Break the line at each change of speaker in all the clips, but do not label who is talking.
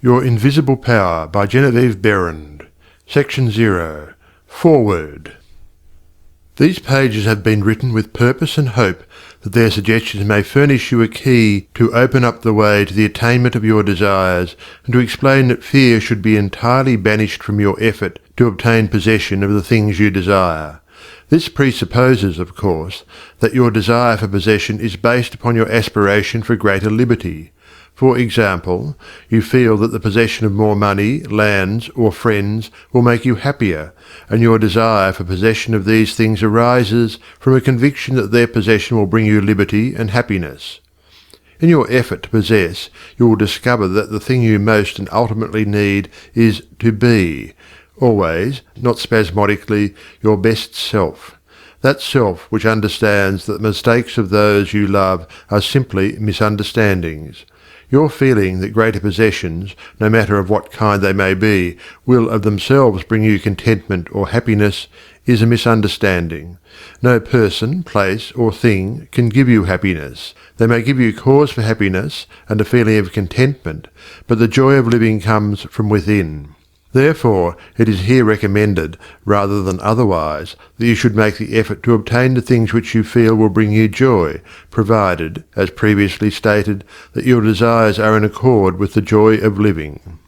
Your Invisible Power by Genevieve Behrend. Section 0. Foreword. These pages have been written with purpose and hope that their suggestions may furnish you a key to open up the way to the attainment of your desires, and to explain that fear should be entirely banished from your effort to obtain possession of the things you desire. This presupposes, of course, that your desire for possession is based upon your aspiration for greater liberty. For example, you feel that the possession of more money, lands, or friends will make you happier, and your desire for possession of these things arises from a conviction that their possession will bring you liberty and happiness. In your effort to possess, you will discover that the thing you most and ultimately need is to be, always, not spasmodically, your best self. That self which understands that the mistakes of those you love are simply misunderstandings. Your feeling that greater possessions, no matter of what kind they may be, will of themselves bring you contentment or happiness is a misunderstanding. No person, place, or thing can give you happiness. They may give you cause for happiness and a feeling of contentment, but the joy of living comes from within. Therefore, it is here recommended, rather than otherwise, that you should make the effort to obtain the things which you feel will bring you joy, provided, as previously stated, that your desires are in accord with the joy of living.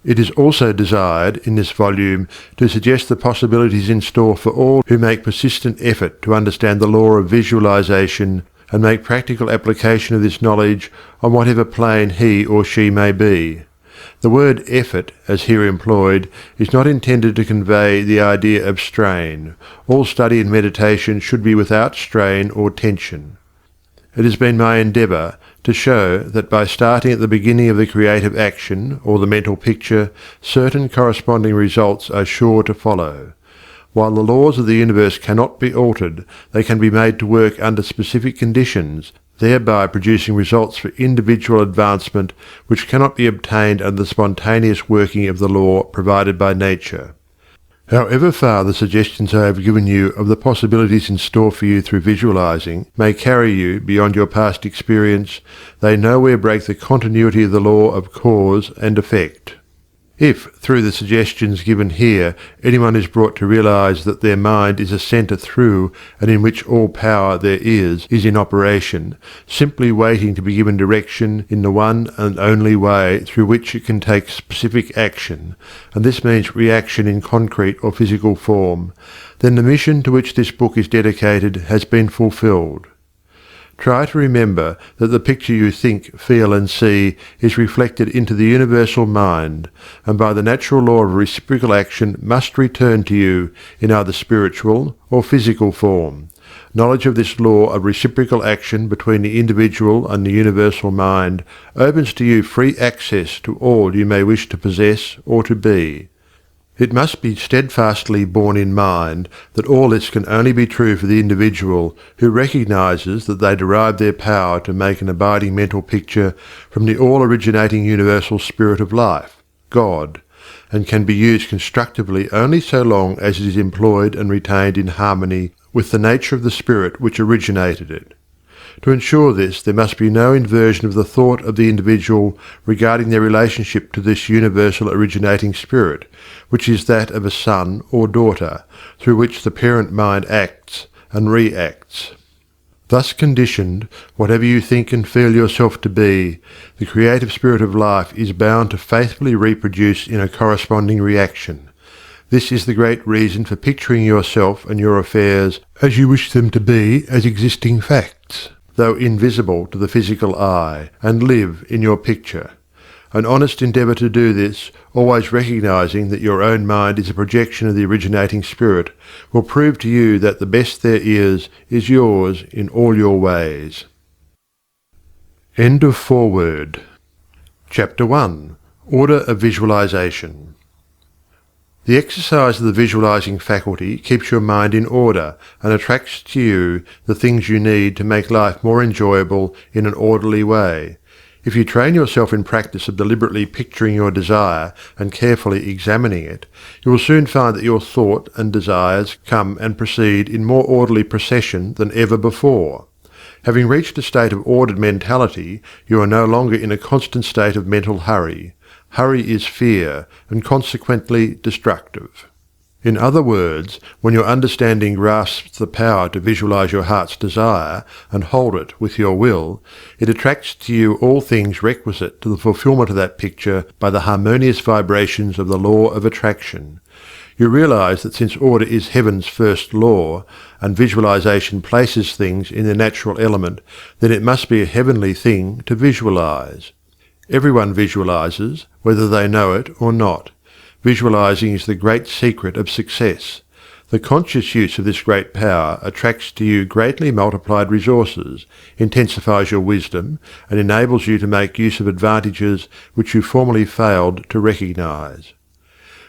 It is also desired, in this volume, to suggest the possibilities in store for all who make persistent effort to understand the law of visualization and make practical application of this knowledge on whatever plane he or she may be. The word effort, as here employed, is not intended to convey the idea of strain. All study and meditation should be without strain or tension. It has been my endeavour to show that by starting at the beginning of the creative action, or the mental picture, certain corresponding results are sure to follow. While the laws of the universe cannot be altered, they can be made to work under specific conditions, thereby producing results for individual advancement which cannot be obtained under the spontaneous working of the law provided by nature. However far the suggestions I have given you of the possibilities in store for you through visualizing may carry you beyond your past experience, they nowhere break the continuity of the law of cause and effect. If, through the suggestions given here, anyone is brought to realize that their mind is a centre through and in which all power there is in operation, simply waiting to be given direction in the one and only way through which it can take specific action, and this means reaction in concrete or physical form, then the mission to which this book is dedicated has been fulfilled. Try to remember that the picture you think, feel, and see is reflected into the universal mind, and by the natural law of reciprocal action must return to you in either spiritual or physical form. Knowledge of this law of reciprocal action between the individual and the universal mind opens to you free access to all you may wish to possess or to be. It must be steadfastly borne in mind that all this can only be true for the individual who recognizes that they derive their power to make an abiding mental picture from the all-originating universal spirit of life, God, and can be used constructively only so long as it is employed and retained in harmony with the nature of the spirit which originated it. To ensure this, there must be no inversion of the thought of the individual regarding their relationship to this universal originating spirit, which is that of a son or daughter, through which the parent mind acts and reacts. Thus conditioned, whatever you think and feel yourself to be, the creative spirit of life is bound to faithfully reproduce in a corresponding reaction. This is the great reason for picturing yourself and your affairs as you wish them to be as existing facts, though invisible to the physical eye, and live in your picture. An honest endeavour to do this, always recognizing that your own mind is a projection of the originating spirit, will prove to you that the best there is yours in all your ways. End of foreword. Chapter 1. Order of Visualization. The exercise of the visualizing faculty keeps your mind in order and attracts to you the things you need to make life more enjoyable in an orderly way. If you train yourself in practice of deliberately picturing your desire and carefully examining it, you will soon find that your thought and desires come and proceed in more orderly procession than ever before. Having reached a state of ordered mentality, you are no longer in a constant state of mental hurry. hurry is fear, and consequently destructive. In other words, when your understanding grasps the power to visualize your heart's desire and hold it with your will, it attracts to you all things requisite to the fulfillment of that picture by the harmonious vibrations of the law of attraction. You realize that since order is heaven's first law, and visualization places things in their natural element, then it must be a heavenly thing to visualize. Everyone visualizes, whether they know it or not. Visualizing is the great secret of success. The conscious use of this great power attracts to you greatly multiplied resources, intensifies your wisdom, and enables you to make use of advantages which you formerly failed to recognize.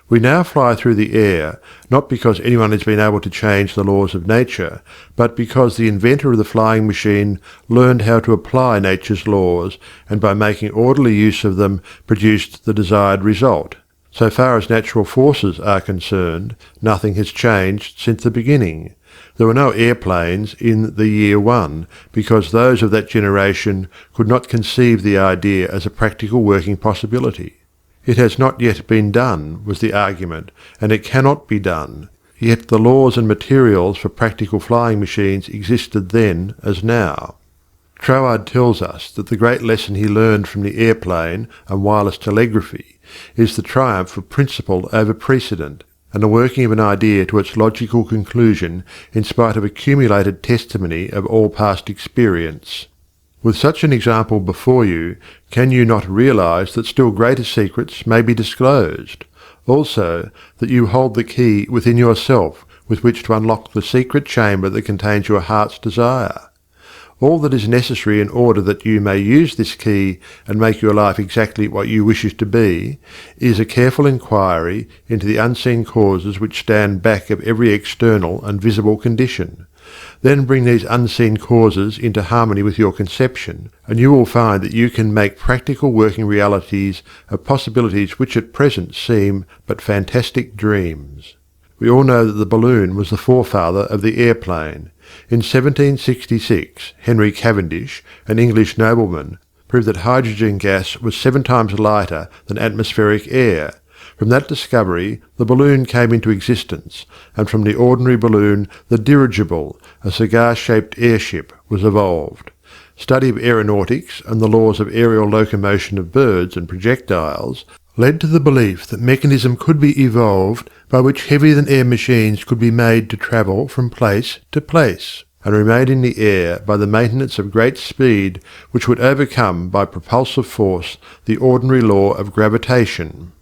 We now fly through the air, not because anyone has been able to change the laws of nature, but because the inventor of the flying machine learned how to apply nature's laws, and by making orderly use of them produced the desired result. So far as natural forces are concerned, nothing has changed since the beginning. There were no airplanes in the year one, because those of that generation could not conceive the idea as a practical working possibility. It has not yet been done, was the argument, and it cannot be done. Yet the laws and materials for practical flying machines existed then as now. Troward tells us that the great lesson he learned from the airplane and wireless telegraphy is the triumph of principle over precedent, and the working of an idea to its logical conclusion in spite of accumulated testimony of all past experience. With such an example before you, can you not realize that still greater secrets may be disclosed? Also, that you hold the key within yourself with which to unlock the secret chamber that contains your heart's desire? All that is necessary in order that you may use this key and make your life exactly what you wish it to be, is a careful inquiry into the unseen causes which stand back of every external and visible condition. Then bring these unseen causes into harmony with your conception, and you will find that you can make practical working realities of possibilities which at present seem but fantastic dreams. We all know that the balloon was the forefather of the airplane. In 1766, Henry Cavendish, an English nobleman, proved that hydrogen gas was 7 times lighter than atmospheric air. From that discovery the balloon came into existence, and from the ordinary balloon the dirigible, a cigar-shaped airship, was evolved. Study of aeronautics and the laws of aerial locomotion of birds and projectiles led to the belief that mechanism could be evolved by which heavier-than-air machines could be made to travel from place to place, and remain in the air by the maintenance of great speed which would overcome by propulsive force the ordinary law of gravitation.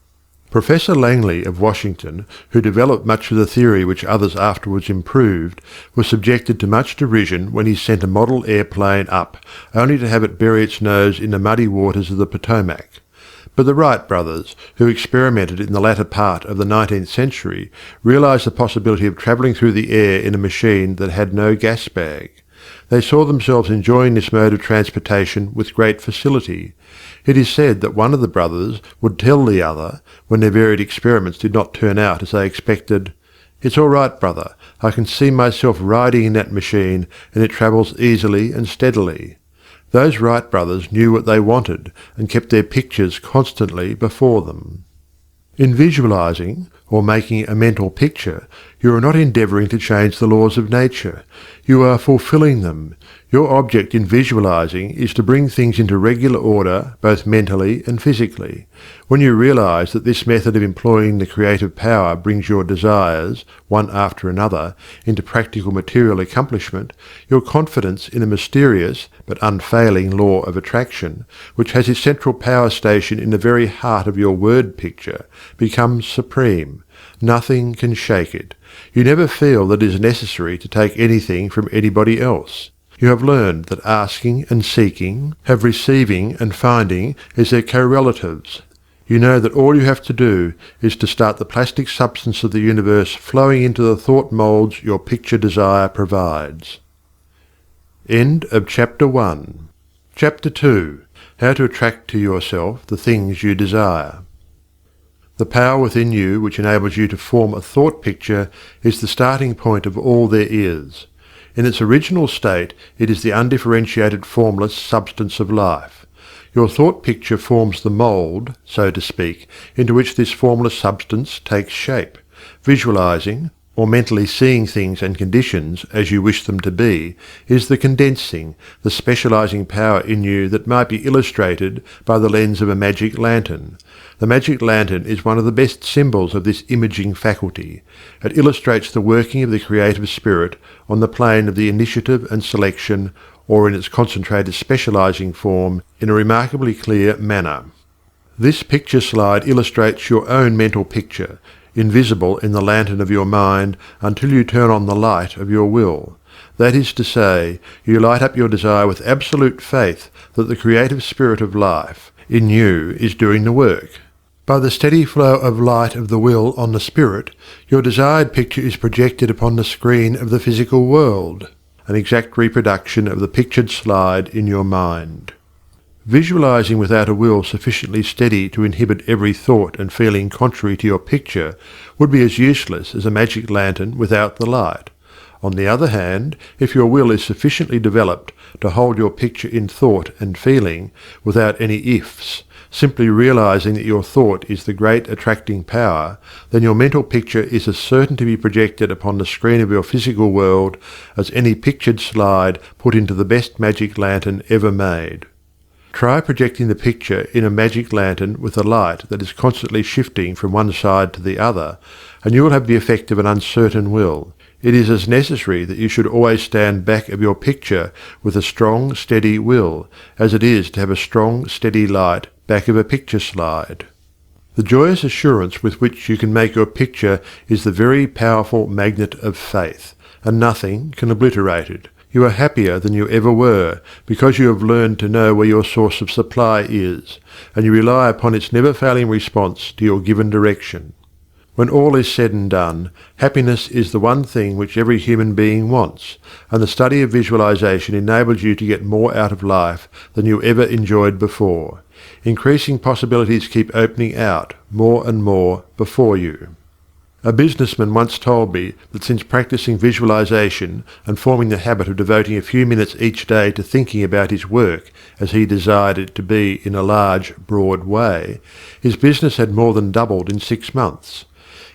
Professor Langley of Washington, who developed much of the theory which others afterwards improved, was subjected to much derision when he sent a model airplane up, only to have it bury its nose in the muddy waters of the Potomac. But the Wright brothers, who experimented in the latter part of the 19th century, realized the possibility of travelling through the air in a machine that had no gas bag. They saw themselves enjoying this mode of transportation with great facility. It is said that one of the brothers would tell the other, when their varied experiments did not turn out as they expected, "It's all right, brother, I can see myself riding in that machine, and it travels easily and steadily." Those Wright brothers knew what they wanted, and kept their pictures constantly before them. In visualizing, or making a mental picture, you are not endeavouring to change the laws of nature. You are fulfilling them. Your object in visualizing is to bring things into regular order both mentally and physically. When you realize that this method of employing the creative power brings your desires, one after another, into practical material accomplishment, your confidence in a mysterious but unfailing law of attraction, which has its central power station in the very heart of your word picture, becomes supreme. Nothing can shake it. You never feel that it is necessary to take anything from anybody else. You have learned that asking and seeking have receiving and finding as their correlatives. You know that all you have to do is to start the plastic substance of the universe flowing into the thought moulds your picture desire provides. End of Chapter 1. Chapter 2. How to attract to yourself the things you desire. The power within you which enables you to form a thought picture is the starting point of all there is. In its original state it is the undifferentiated formless substance of life. Your thought picture forms the mould, so to speak, into which this formless substance takes shape. Visualizing, or mentally seeing things and conditions as you wish them to be, is the condensing, the specializing power in you that might be illustrated by the lens of a magic lantern. The magic lantern is one of the best symbols of this imaging faculty. It illustrates the working of the creative spirit on the plane of the initiative and selection, or in its concentrated specializing form, in a remarkably clear manner. This picture slide illustrates your own mental picture, invisible in the lantern of your mind until you turn on the light of your will. That is to say, you light up your desire with absolute faith that the creative spirit of life in you is doing the work. By the steady flow of light of the will on the spirit, your desired picture is projected upon the screen of the physical world, an exact reproduction of the pictured slide in your mind. Visualizing without a will sufficiently steady to inhibit every thought and feeling contrary to your picture would be as useless as a magic lantern without the light. On the other hand, if your will is sufficiently developed to hold your picture in thought and feeling, without any ifs, simply realizing that your thought is the great attracting power, then your mental picture is as certain to be projected upon the screen of your physical world as any pictured slide put into the best magic lantern ever made. Try projecting the picture in a magic lantern with a light that is constantly shifting from one side to the other, and you will have the effect of an uncertain will. It is as necessary that you should always stand back of your picture with a strong, steady will, as it is to have a strong, steady light back of a picture slide. The joyous assurance with which you can make your picture is the very powerful magnet of faith, and nothing can obliterate it. You are happier than you ever were, because you have learned to know where your source of supply is, and you rely upon its never-failing response to your given direction. When all is said and done, happiness is the one thing which every human being wants, and the study of visualization enables you to get more out of life than you ever enjoyed before. Increasing possibilities keep opening out, more and more, before you. A businessman once told me that since practicing visualization and forming the habit of devoting a few minutes each day to thinking about his work as he desired it to be in a large, broad way, his business had more than doubled in 6 months.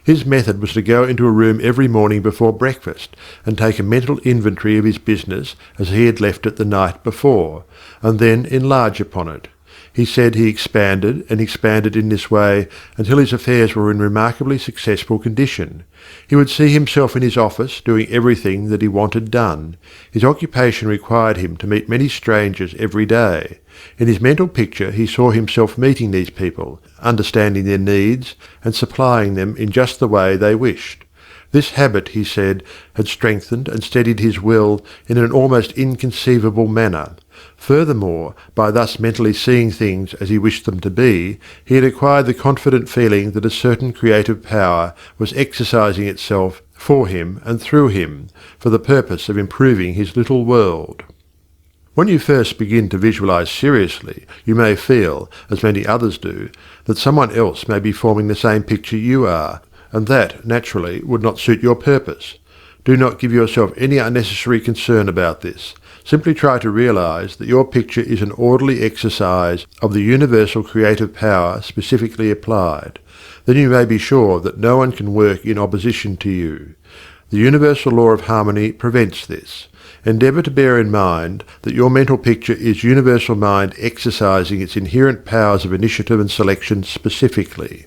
His method was to go into a room every morning before breakfast and take a mental inventory of his business as he had left it the night before, and then enlarge upon it. He said he expanded and expanded in this way until his affairs were in remarkably successful condition. He would see himself in his office doing everything that he wanted done. His occupation required him to meet many strangers every day. In his mental picture he saw himself meeting these people, understanding their needs, and supplying them in just the way they wished. This habit, he said, had strengthened and steadied his will in an almost inconceivable manner. Furthermore, by thus mentally seeing things as he wished them to be, he had acquired the confident feeling that a certain creative power was exercising itself for him and through him, for the purpose of improving his little world. When you first begin to visualize seriously, you may feel, as many others do, that someone else may be forming the same picture you are, and that, naturally, would not suit your purpose. Do not give yourself any unnecessary concern about this. Simply try to realize that your picture is an orderly exercise of the universal creative power specifically applied. Then you may be sure that no one can work in opposition to you. The universal law of harmony prevents this. Endeavour to bear in mind that your mental picture is universal mind exercising its inherent powers of initiative and selection specifically.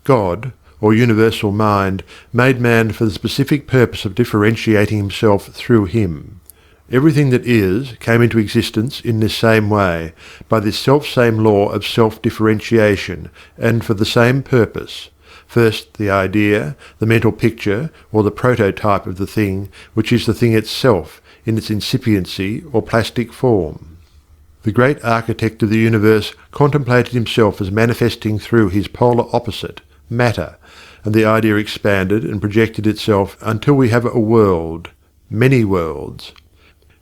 God, or universal mind, made man for the specific purpose of differentiating himself through him. Everything that is came into existence in this same way, by this self-same law of self-differentiation, and for the same purpose. First the idea, the mental picture, or the prototype of the thing, which is the thing itself, in its incipiency or plastic form. The great architect of the universe contemplated himself as manifesting through his polar opposite, matter, and the idea expanded and projected itself until we have a world, many worlds.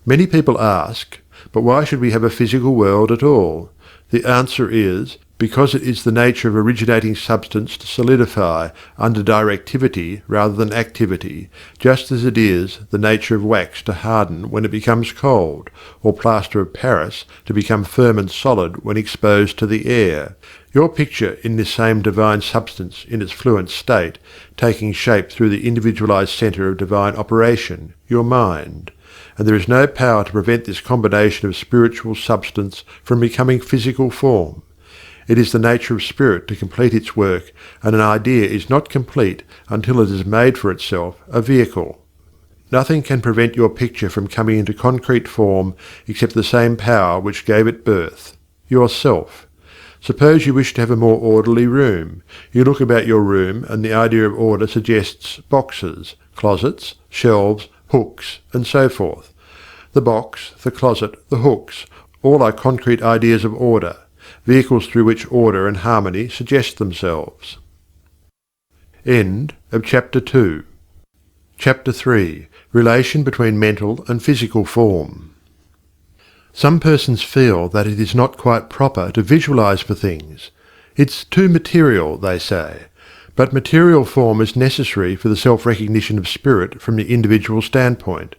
Many people ask, but why should we have a physical world at all? The answer is, because it is the nature of originating substance to solidify under directivity rather than activity, just as it is the nature of wax to harden when it becomes cold, or plaster of Paris to become firm and solid when exposed to the air. Your picture in this same divine substance in its fluent state, taking shape through the individualized centre of divine operation, your mind. And there is no power to prevent this combination of spiritual substance from becoming physical form. It is the nature of spirit to complete its work, and an idea is not complete until it has made for itself a vehicle. Nothing can prevent your picture from coming into concrete form except the same power which gave it birth, yourself. Suppose you wish to have a more orderly room. You look about your room, and the idea of order suggests boxes, closets, shelves, hooks, and so forth. The box, the closet, the hooks, all are concrete ideas of order, vehicles through which order and harmony suggest themselves. End of Chapter 2. Chapter 3. Relation between mental and physical form. Some persons feel that it is not quite proper to visualize for things. It's too material, they say. But material form is necessary for the self-recognition of spirit from the individual standpoint,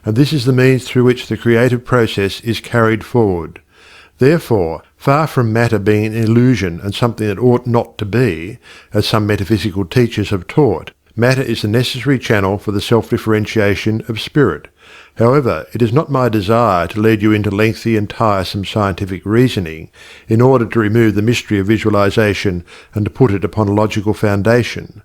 and this is the means through which the creative process is carried forward. Therefore, far from matter being an illusion and something that ought not to be, as some metaphysical teachers have taught, matter is the necessary channel for the self-differentiation of spirit. However, it is not my desire to lead you into lengthy and tiresome scientific reasoning in order to remove the mystery of visualization and to put it upon a logical foundation.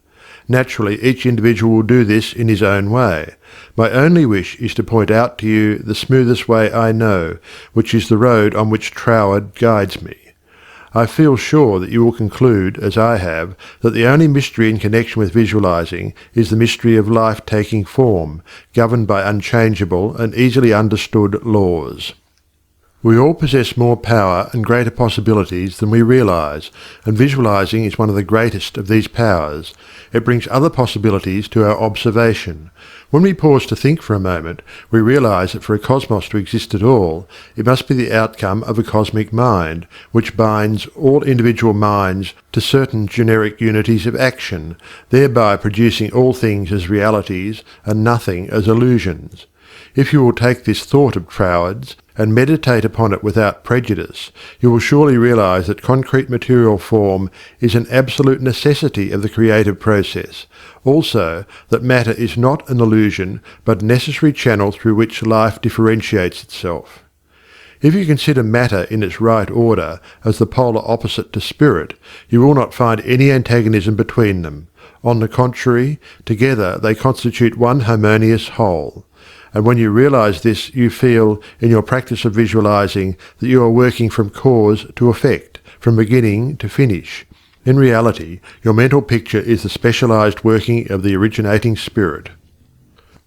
Naturally, each individual will do this in his own way. My only wish is to point out to you the smoothest way I know, which is the road on which Troward guides me. I feel sure that you will conclude, as I have, that the only mystery in connection with visualizing is the mystery of life taking form, governed by unchangeable and easily understood laws. We all possess more power and greater possibilities than we realize, and visualizing is one of the greatest of these powers. It brings other possibilities to our observation. When we pause to think for a moment, we realize that for a cosmos to exist at all, it must be the outcome of a cosmic mind, which binds all individual minds to certain generic unities of action, thereby producing all things as realities and nothing as illusions. If you will take this thought of Troward's and meditate upon it without prejudice, you will surely realize that concrete material form is an absolute necessity of the creative process, also that matter is not an illusion but a necessary channel through which life differentiates itself. If you consider matter in its right order as the polar opposite to spirit, you will not find any antagonism between them. On the contrary, together they constitute one harmonious whole. And when you realize this, you feel, in your practice of visualizing, that you are working from cause to effect, from beginning to finish. In reality, your mental picture is the specialized working of the originating spirit.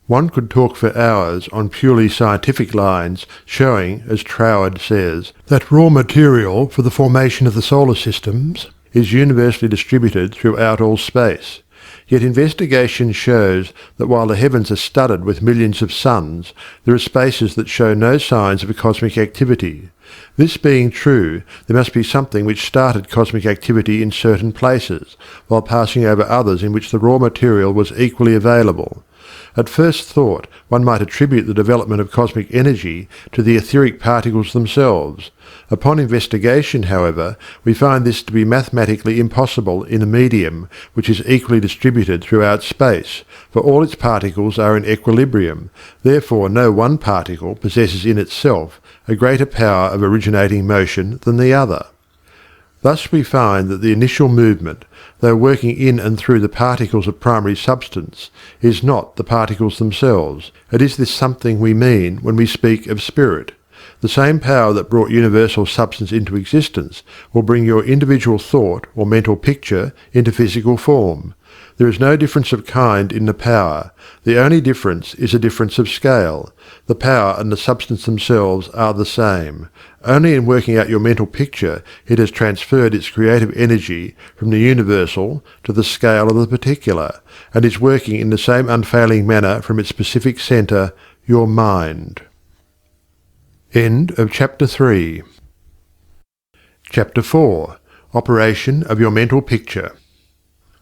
One could talk for hours on purely scientific lines, showing, as Troward says, that raw material for the formation of the solar systems is universally distributed throughout all space. Yet investigation shows that while the heavens are studded with millions of suns, there are spaces that show no signs of a cosmic activity. This being true, there must be something which started cosmic activity in certain places, while passing over others in which the raw material was equally available. At first thought, one might attribute the development of cosmic energy to the etheric particles themselves. Upon investigation, however, we find this to be mathematically impossible in a medium which is equally distributed throughout space, for all its particles are in equilibrium. Therefore no one particle possesses in itself a greater power of originating motion than the other. Thus we find that the initial movement, though working in and through the particles of primary substance, is not the particles themselves. It is this something we mean when we speak of spirit. The same power that brought universal substance into existence will bring your individual thought or mental picture into physical form. There is no difference of kind in the power. The only difference is a difference of scale. The power and the substance themselves are the same. Only in working out your mental picture it has transferred its creative energy from the universal to the scale of the particular, and is working in the same unfailing manner from its specific centre, your mind. End of Chapter 3. Chapter 4. Operation of your mental picture.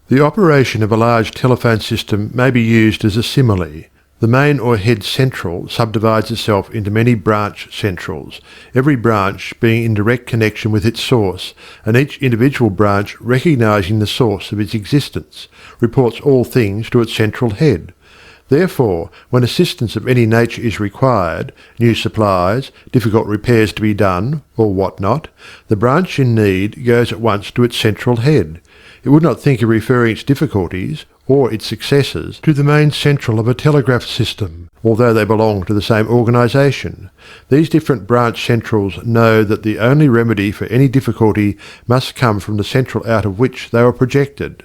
The operation of a large telephone system may be used as a simile. The main or head central subdivides itself into many branch centrals, every branch being in direct connection with its source, and each individual branch recognizing the source of its existence, reports all things to its central head. Therefore, when assistance of any nature is required, new supplies, difficult repairs to be done, or what not, the branch in need goes at once to its central head. It would not think of referring its difficulties, or its successes, to the main central of a telegraph system, although they belong to the same organisation. These different branch centrals know that the only remedy for any difficulty must come from the central out of which they were projected.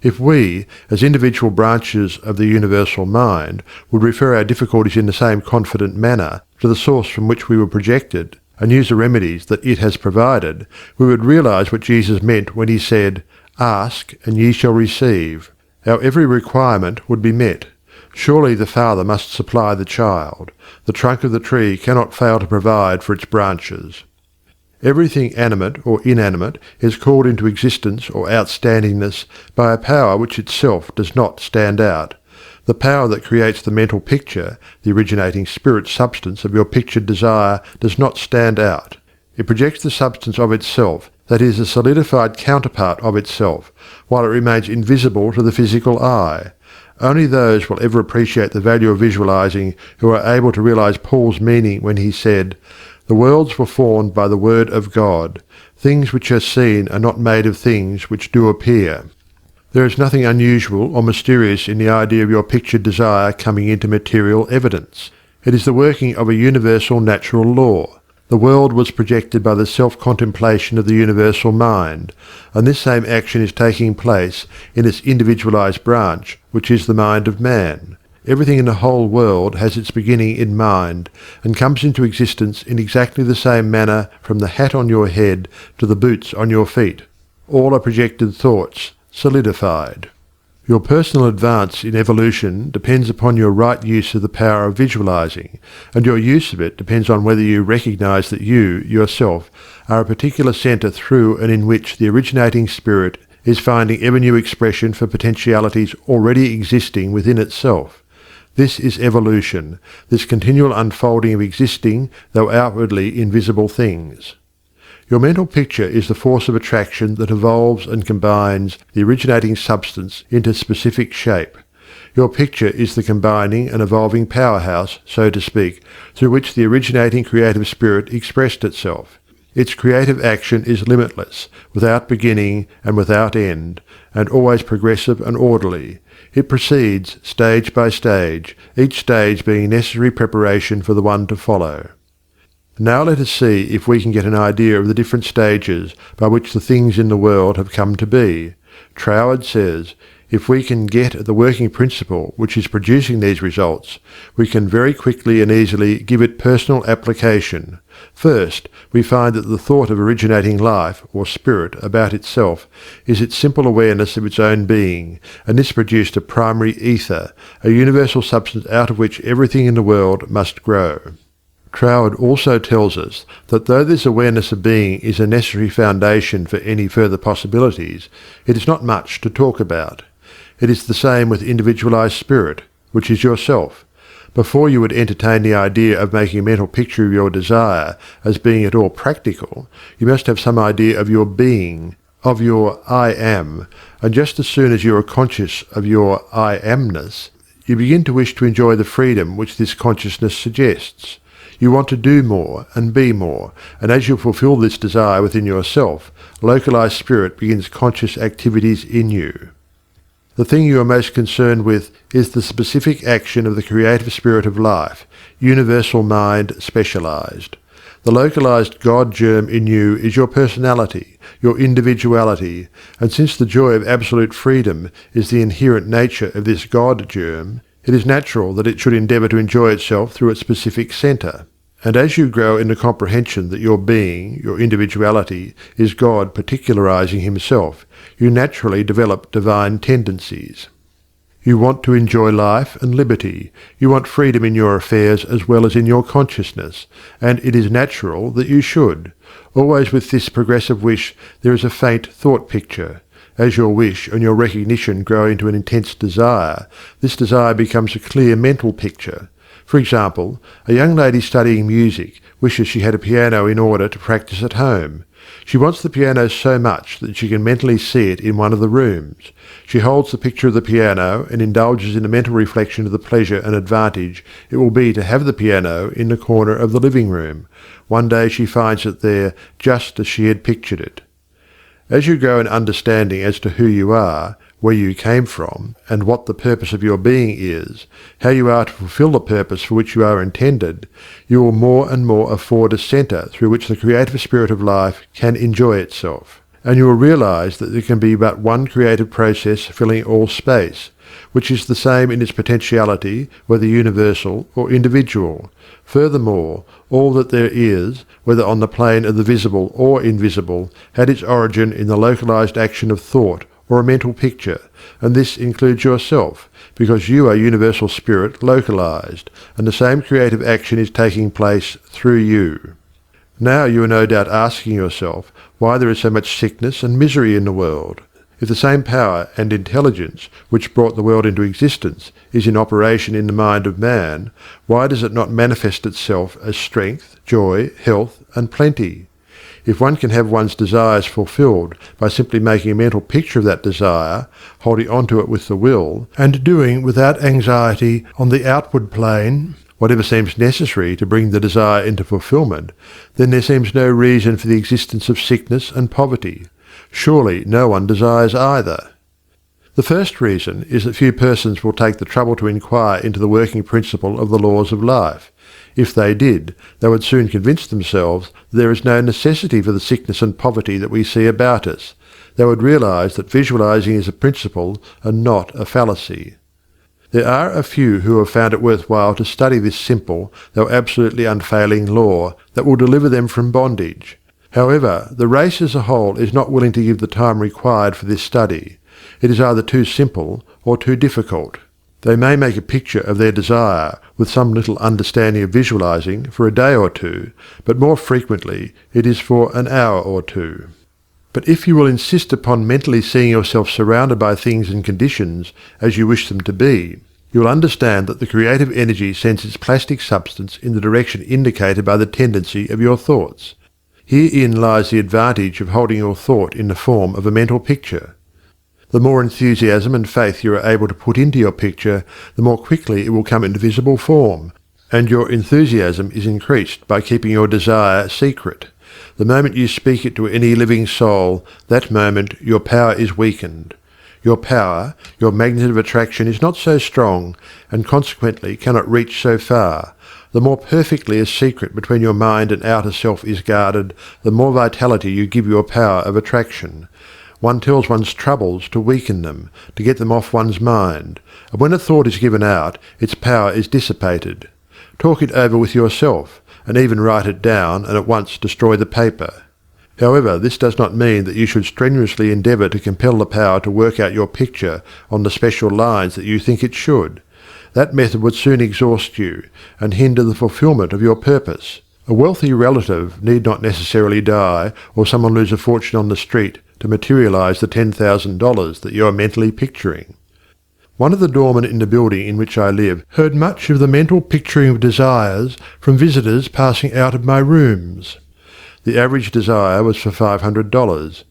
If we, as individual branches of the universal mind, would refer our difficulties in the same confident manner to the source from which we were projected, and use the remedies that it has provided, we would realize what Jesus meant when he said, "Ask, and ye shall receive." Our every requirement would be met. Surely the Father must supply the child. The trunk of the tree cannot fail to provide for its branches. Everything animate or inanimate is called into existence or outstandingness by a power which itself does not stand out. The power that creates the mental picture, the originating spirit substance of your pictured desire, does not stand out. It projects the substance of itself, that is, a solidified counterpart of itself, while it remains invisible to the physical eye. Only those will ever appreciate the value of visualizing who are able to realize Paul's meaning when he said, "The worlds were formed by the word of God. Things which are seen are not made of things which do appear." There is nothing unusual or mysterious in the idea of your pictured desire coming into material evidence. It is the working of a universal natural law. The world was projected by the self-contemplation of the universal mind, and this same action is taking place in its individualized branch, which is the mind of man. Everything in the whole world has its beginning in mind, and comes into existence in exactly the same manner from the hat on your head to the boots on your feet. All are projected thoughts, solidified. Your personal advance in evolution depends upon your right use of the power of visualizing, and your use of it depends on whether you recognize that you, yourself, are a particular center through and in which the originating spirit is finding ever new expression for potentialities already existing within itself. This is evolution, this continual unfolding of existing, though outwardly invisible things. Your mental picture is the force of attraction that evolves and combines the originating substance into specific shape. Your picture is the combining and evolving powerhouse, so to speak, through which the originating creative spirit expressed itself. Its creative action is limitless, without beginning and without end, and always progressive and orderly. It proceeds stage by stage, each stage being necessary preparation for the one to follow. Now let us see if we can get an idea of the different stages by which the things in the world have come to be. Troward says, if we can get at the working principle which is producing these results, we can very quickly and easily give it personal application. First, we find that the thought of originating life, or spirit, about itself, is its simple awareness of its own being, and this produced a primary ether, a universal substance out of which everything in the world must grow. Troward also tells us that though this awareness of being is a necessary foundation for any further possibilities, it is not much to talk about. It is the same with individualized spirit, which is yourself. Before you would entertain the idea of making a mental picture of your desire as being at all practical, you must have some idea of your being, of your I am, and just as soon as you are conscious of your I amness, you begin to wish to enjoy the freedom which this consciousness suggests. You want to do more and be more, and as you fulfill this desire within yourself, localized spirit begins conscious activities in you. The thing you are most concerned with is the specific action of the creative spirit of life, universal mind specialized. The localized God germ in you is your personality, your individuality, and since the joy of absolute freedom is the inherent nature of this God germ, it is natural that it should endeavour to enjoy itself through its specific centre. And as you grow in the comprehension that your being, your individuality, is God particularizing himself, you naturally develop divine tendencies. You want to enjoy life and liberty. You want freedom in your affairs as well as in your consciousness, and it is natural that you should. Always with this progressive wish there is a faint thought picture. As your wish and your recognition grow into an intense desire, this desire becomes a clear mental picture. For example, a young lady studying music wishes she had a piano in order to practice at home. She wants the piano so much that she can mentally see it in one of the rooms. She holds the picture of the piano and indulges in a mental reflection of the pleasure and advantage it will be to have the piano in the corner of the living room. One day she finds it there just as she had pictured it. As you grow in understanding as to who you are, where you came from, and what the purpose of your being is, how you are to fulfill the purpose for which you are intended, you will more and more afford a centre through which the creative spirit of life can enjoy itself. And you will realize that there can be but one creative process filling all space, which is the same in its potentiality, whether universal or individual. Furthermore, all that there is, whether on the plane of the visible or invisible, had its origin in the localized action of thought or a mental picture, and this includes yourself, because you are universal spirit localized, and the same creative action is taking place through you. Now you are no doubt asking yourself why there is so much sickness and misery in the world. If the same power and intelligence which brought the world into existence is in operation in the mind of man, why does it not manifest itself as strength, joy, health, and plenty? If one can have one's desires fulfilled by simply making a mental picture of that desire, holding on to it with the will, and doing without anxiety on the outward plane whatever seems necessary to bring the desire into fulfillment, then there seems no reason for the existence of sickness and poverty. Surely no one desires either. The first reason is that few persons will take the trouble to inquire into the working principle of the laws of life. If they did, they would soon convince themselves that there is no necessity for the sickness and poverty that we see about us. They would realize that visualizing is a principle and not a fallacy. There are a few who have found it worthwhile to study this simple, though absolutely unfailing law that will deliver them from bondage. However, the race as a whole is not willing to give the time required for this study. It is either too simple or too difficult. They may make a picture of their desire, with some little understanding of visualizing, for a day or two, but more frequently it is for an hour or two. But if you will insist upon mentally seeing yourself surrounded by things and conditions as you wish them to be, you will understand that the creative energy sends its plastic substance in the direction indicated by the tendency of your thoughts. Herein lies the advantage of holding your thought in the form of a mental picture. The more enthusiasm and faith you are able to put into your picture, the more quickly it will come into visible form, and your enthusiasm is increased by keeping your desire secret. The moment you speak it to any living soul, that moment your power is weakened. Your power, your magnet of attraction is not so strong, and consequently cannot reach so far. The more perfectly a secret between your mind and outer self is guarded, the more vitality you give your power of attraction. One tells one's troubles to weaken them, to get them off one's mind, and when a thought is given out, its power is dissipated. Talk it over with yourself, and even write it down and at once destroy the paper. However, this does not mean that you should strenuously endeavour to compel the power to work out your picture on the special lines that you think it should. That method would soon exhaust you, and hinder the fulfilment of your purpose. A wealthy relative need not necessarily die, or someone lose a fortune on the street, to materialize the $10,000 that you are mentally picturing. One of the doormen in the building in which I live heard much of the mental picturing of desires from visitors passing out of my rooms. The average desire was for $500.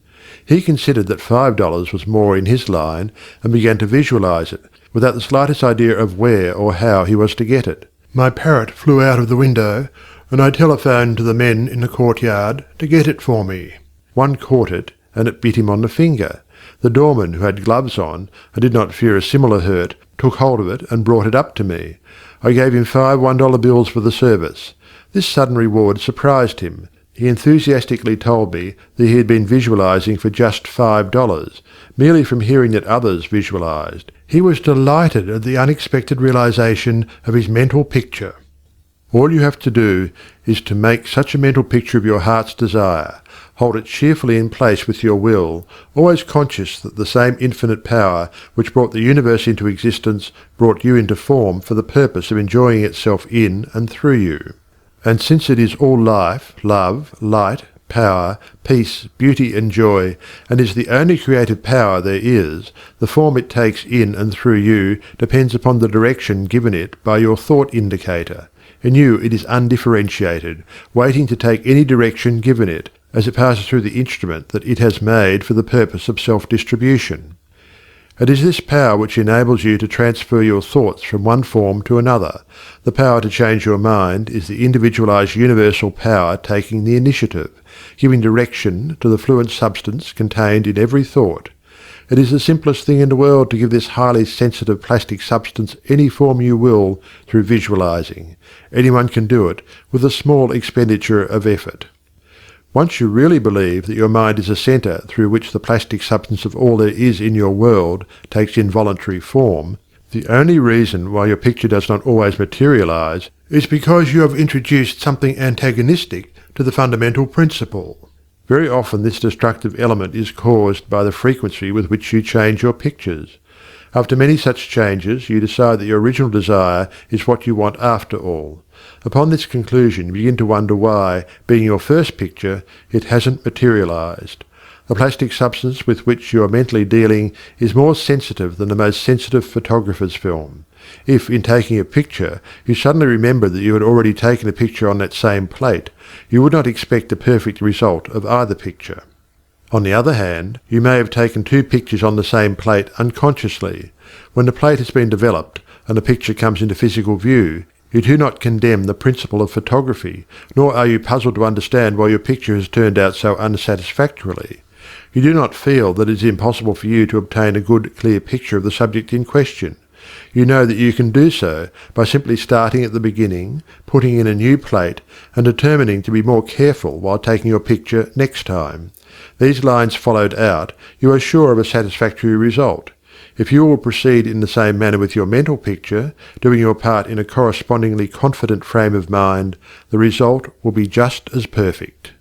He considered that $5 was more in his line, and began to visualize it, without the slightest idea of where or how he was to get it. My parrot flew out of the window, and I telephoned to the men in the courtyard to get it for me. One caught it, and it bit him on the finger. The doorman, who had gloves on, and did not fear a similar hurt, took hold of it and brought it up to me. I gave him 5 $1 bills for the service. This sudden reward surprised him. He enthusiastically told me that he had been visualizing for just $5, merely from hearing that others visualized. He was delighted at the unexpected realization of his mental picture. All you have to do is to make such a mental picture of your heart's desire, Hold it cheerfully in place with your will, always conscious that the same infinite power which brought the universe into existence brought you into form for the purpose of enjoying itself in and through you. And since it is all life, love, light, power, peace, beauty and joy, and is the only creative power there is, the form it takes in and through you depends upon the direction given it by your thought indicator. In you it is undifferentiated, waiting to take any direction given it, as it passes through the instrument that it has made for the purpose of self-distribution. It is this power which enables you to transfer your thoughts from one form to another. The power to change your mind is the individualized universal power taking the initiative, giving direction to the fluent substance contained in every thought. It is the simplest thing in the world to give this highly sensitive plastic substance any form you will through visualizing. Anyone can do it with a small expenditure of effort. Once you really believe that your mind is a centre through which the plastic substance of all there is in your world takes involuntary form, the only reason why your picture does not always materialize is because you have introduced something antagonistic to the fundamental principle. Very often this destructive element is caused by the frequency with which you change your pictures. After many such changes, you decide that your original desire is what you want after all. Upon this conclusion, you begin to wonder why, being your first picture, it hasn't materialized. The plastic substance with which you are mentally dealing is more sensitive than the most sensitive photographer's film. If, in taking a picture, you suddenly remember that you had already taken a picture on that same plate, you would not expect a perfect result of either picture. On the other hand, you may have taken two pictures on the same plate unconsciously. When the plate has been developed and the picture comes into physical view, you do not condemn the principle of photography, nor are you puzzled to understand why your picture has turned out so unsatisfactorily. You do not feel that it is impossible for you to obtain a good, clear picture of the subject in question. You know that you can do so by simply starting at the beginning, putting in a new plate, and determining to be more careful while taking your picture next time. These lines followed out, you are sure of a satisfactory result. If you will proceed in the same manner with your mental picture, doing your part in a correspondingly confident frame of mind, the result will be just as perfect.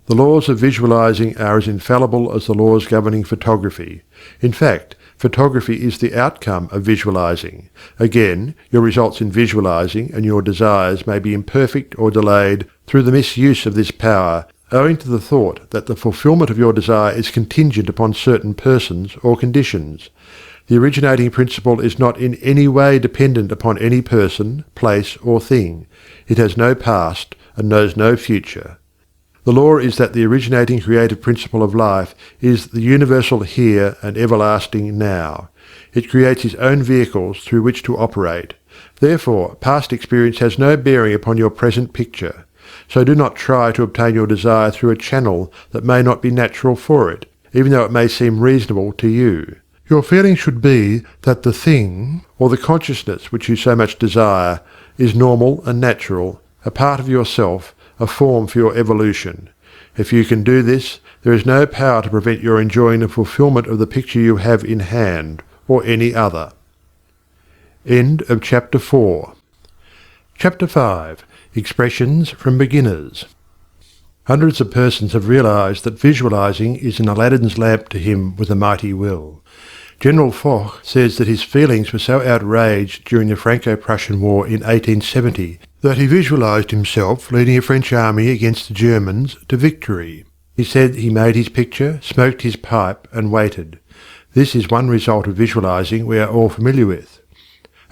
The laws of visualizing are as infallible as the laws governing photography. In fact, photography is the outcome of visualizing. Again, your results in visualizing and your desires may be imperfect or delayed through the misuse of this power, owing to the thought that the fulfillment of your desire is contingent upon certain persons or conditions. The originating principle is not in any way dependent upon any person, place, or thing. It has no past and knows no future. The law is that the originating creative principle of life is the universal here and everlasting now. It creates its own vehicles through which to operate. Therefore, past experience has no bearing upon your present picture. So do not try to obtain your desire through a channel that may not be natural for it, even though it may seem reasonable to you. Your feeling should be that the thing, or the consciousness which you so much desire, is normal and natural, a part of yourself, a form for your evolution. If you can do this, there is no power to prevent your enjoying the fulfillment of the picture you have in hand, or any other. End of Chapter 4. Chapter 5. Expressions from Beginners. Hundreds of persons have realized that visualizing is an Aladdin's lamp to him with a mighty will. General Foch says that his feelings were so outraged during the Franco-Prussian War in 1870 that he visualized himself leading a French army against the Germans to victory. He said he made his picture, smoked his pipe, and waited. This is one result of visualizing we are all familiar with.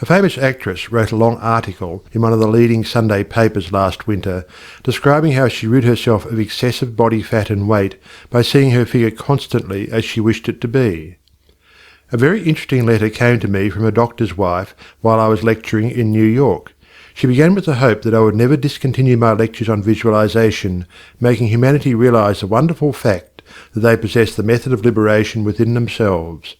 A famous actress wrote a long article in one of the leading Sunday papers last winter, describing how she rid herself of excessive body fat and weight by seeing her figure constantly as she wished it to be. A very interesting letter came to me from a doctor's wife while I was lecturing in New York. She began with the hope that I would never discontinue my lectures on visualization, making humanity realize the wonderful fact that they possess the method of liberation within themselves.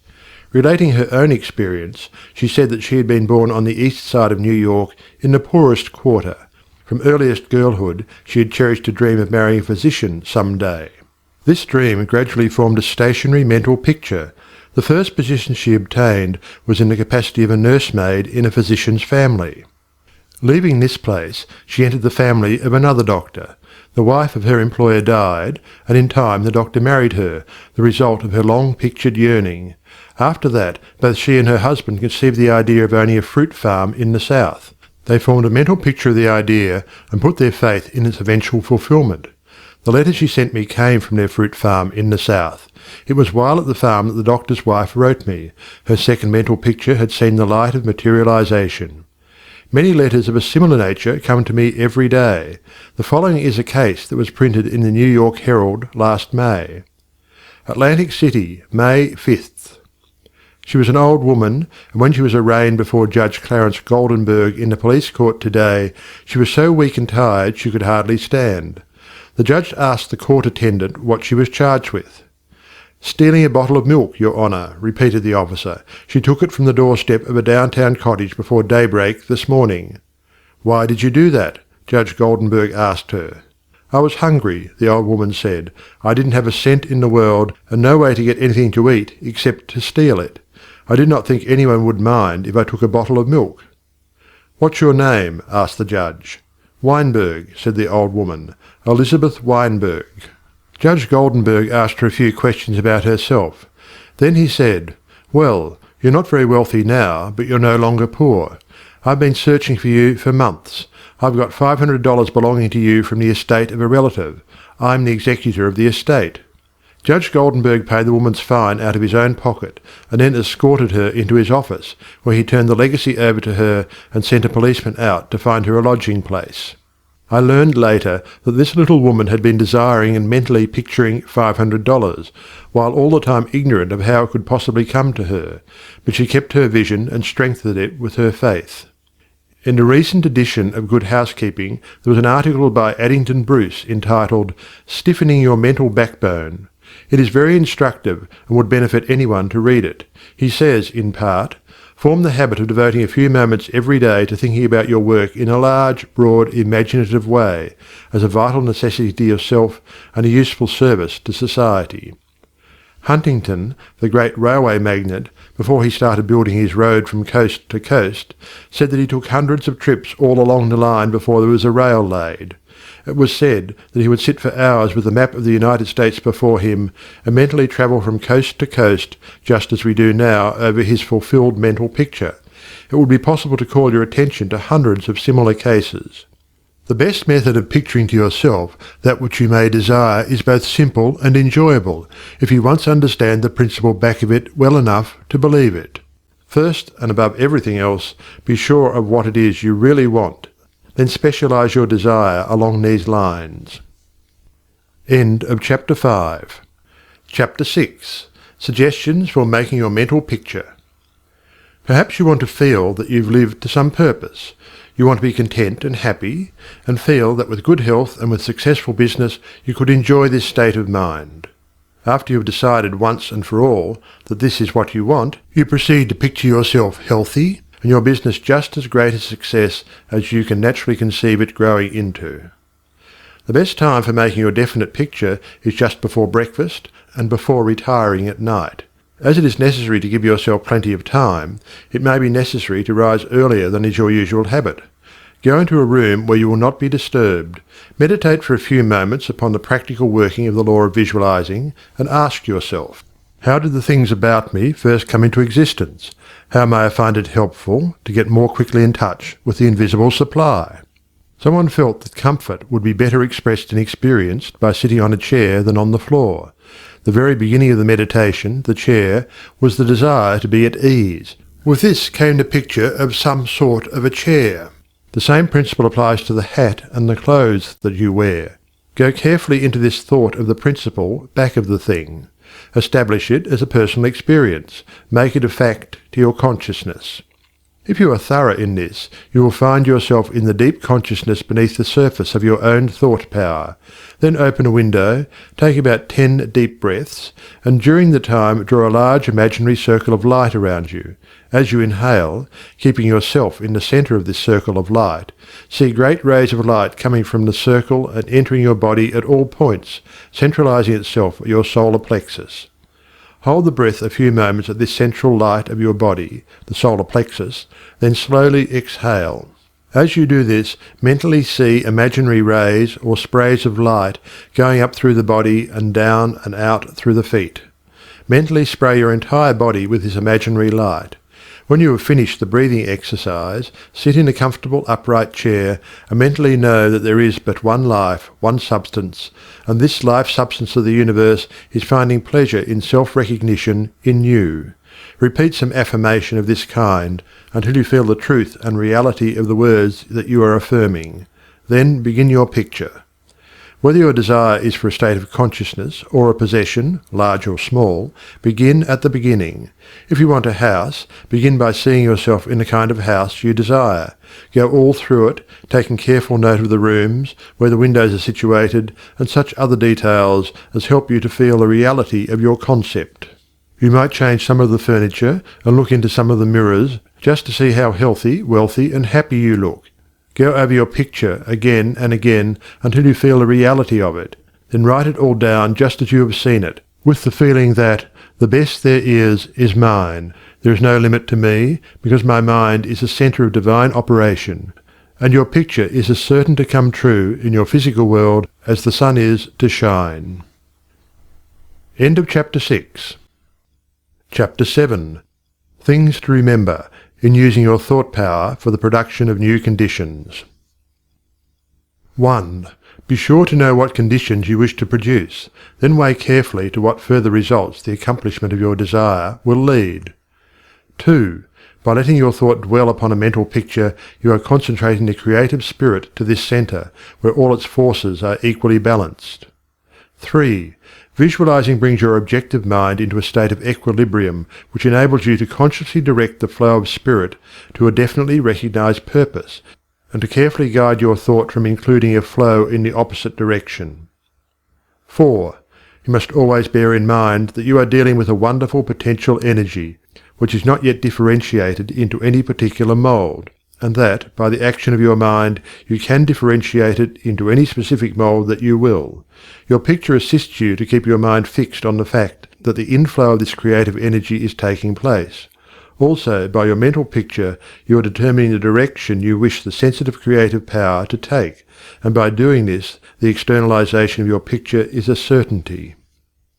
Relating her own experience, she said that she had been born on the east side of New York in the poorest quarter. From earliest girlhood she had cherished a dream of marrying a physician some day. This dream gradually formed a stationary mental picture. The first position she obtained was in the capacity of a nursemaid in a physician's family. Leaving this place, she entered the family of another doctor. The wife of her employer died, and in time the doctor married her, the result of her long-pictured yearning. After that, both she and her husband conceived the idea of owning a fruit farm in the south. They formed a mental picture of the idea and put their faith in its eventual fulfilment. The letter she sent me came from their fruit farm in the south. It was while at the farm that the doctor's wife wrote me. Her second mental picture had seen the light of materialization. Many letters of a similar nature come to me every day. The following is a case that was printed in the New York Herald last May. Atlantic City, May 5th. She was an old woman, and when she was arraigned before Judge Clarence Goldenberg in the police court today, she was so weak and tired she could hardly stand. The judge asked the court attendant what she was charged with. "Stealing a bottle of milk, Your Honour," repeated the officer. "She took it from the doorstep of a downtown cottage before daybreak this morning." "Why did you do that?" Judge Goldenberg asked her. "I was hungry," the old woman said. "I didn't have a cent in the world, and no way to get anything to eat except to steal it. I did not think anyone would mind if I took a bottle of milk." "What's your name?" asked the judge. "Weinberg," said the old woman. "Elizabeth Weinberg." Judge Goldenberg asked her a few questions about herself. Then he said, "Well, you're not very wealthy now, but you're no longer poor. I've been searching for you for months. I've got $500 belonging to you from the estate of a relative. I'm the executor of the estate." Judge Goldenberg paid the woman's fine out of his own pocket and then escorted her into his office, where he turned the legacy over to her and sent a policeman out to find her a lodging place. I learned later that this little woman had been desiring and mentally picturing $500, while all the time ignorant of how it could possibly come to her, but she kept her vision and strengthened it with her faith. In a recent edition of Good Housekeeping there was an article by Addington Bruce entitled "Stiffening Your Mental Backbone." It is very instructive and would benefit anyone to read it. He says, in part, "Form the habit of devoting a few moments every day to thinking about your work in a large, broad, imaginative way, as a vital necessity to yourself and a useful service to society." Huntington, the great railway magnate, before he started building his road from coast to coast, said that he took hundreds of trips all along the line before there was a rail laid. It was said that he would sit for hours with the map of the United States before him and mentally travel from coast to coast, just as we do now over his fulfilled mental picture. It would be possible to call your attention to hundreds of similar cases. The best method of picturing to yourself that which you may desire is both simple and enjoyable, if you once understand the principle back of it well enough to believe it. First, and above everything else, be sure of what it is you really want. Then specialize your desire along these lines. End of Chapter 5. Chapter 6. Suggestions for making your mental picture. Perhaps you want to feel that you've lived to some purpose. You want to be content and happy, and feel that with good health and with successful business you could enjoy this state of mind. After you have decided once and for all that this is what you want, you proceed to picture yourself healthy, and your business just as great a success as you can naturally conceive it growing into. The best time for making your definite picture is just before breakfast and before retiring at night. As it is necessary to give yourself plenty of time, it may be necessary to rise earlier than is your usual habit. Go into a room where you will not be disturbed. Meditate for a few moments upon the practical working of the law of visualizing, and ask yourself, how did the things about me first come into existence? How may I find it helpful to get more quickly in touch with the invisible supply? Someone felt that comfort would be better expressed and experienced by sitting on a chair than on the floor. The very beginning of the meditation, the chair, was the desire to be at ease. With this came the picture of some sort of a chair. The same principle applies to the hat and the clothes that you wear. Go carefully into this thought of the principle back of the thing. Establish it as a personal experience. Make it a fact to your consciousness. If you are thorough in this, you will find yourself in the deep consciousness beneath the surface of your own thought power. Then open a window, take about 10 deep breaths, and during the time draw a large imaginary circle of light around you. As you inhale, keeping yourself in the centre of this circle of light, see great rays of light coming from the circle and entering your body at all points, centralizing itself at your solar plexus. Hold the breath a few moments at this central light of your body, the solar plexus, then slowly exhale. As you do this, mentally see imaginary rays or sprays of light going up through the body and down and out through the feet. Mentally spray your entire body with this imaginary light. When you have finished the breathing exercise, sit in a comfortable upright chair and mentally know that there is but one life, one substance, and this life substance of the universe is finding pleasure in self-recognition in you. Repeat some affirmation of this kind until you feel the truth and reality of the words that you are affirming. Then begin your picture. Whether your desire is for a state of consciousness or a possession, large or small, begin at the beginning. If you want a house, begin by seeing yourself in the kind of house you desire. Go all through it, taking careful note of the rooms, where the windows are situated, and such other details as help you to feel the reality of your concept. You might change some of the furniture and look into some of the mirrors just to see how healthy, wealthy, and happy you look. Go over your picture again and again until you feel the reality of it. Then write it all down just as you have seen it, with the feeling that the best there is mine. There is no limit to me, because my mind is the centre of divine operation, and your picture is as certain to come true in your physical world as the sun is to shine. End of Chapter 6. Chapter 7. Things to remember in using your thought power for the production of new conditions. 1. Be sure to know what conditions you wish to produce, then weigh carefully to what further results the accomplishment of your desire will lead. 2. By letting your thought dwell upon a mental picture, you are concentrating the creative spirit to this centre, where all its forces are equally balanced. 3. Visualizing brings your objective mind into a state of equilibrium, which enables you to consciously direct the flow of spirit to a definitely recognized purpose, and to carefully guide your thought from including a flow in the opposite direction. 4. You must always bear in mind that you are dealing with a wonderful potential energy, which is not yet differentiated into any particular mould, and that, by the action of your mind, you can differentiate it into any specific mould that you will. Your picture assists you to keep your mind fixed on the fact that the inflow of this creative energy is taking place. Also, by your mental picture, you are determining the direction you wish the sensitive creative power to take, and by doing this, the externalization of your picture is a certainty.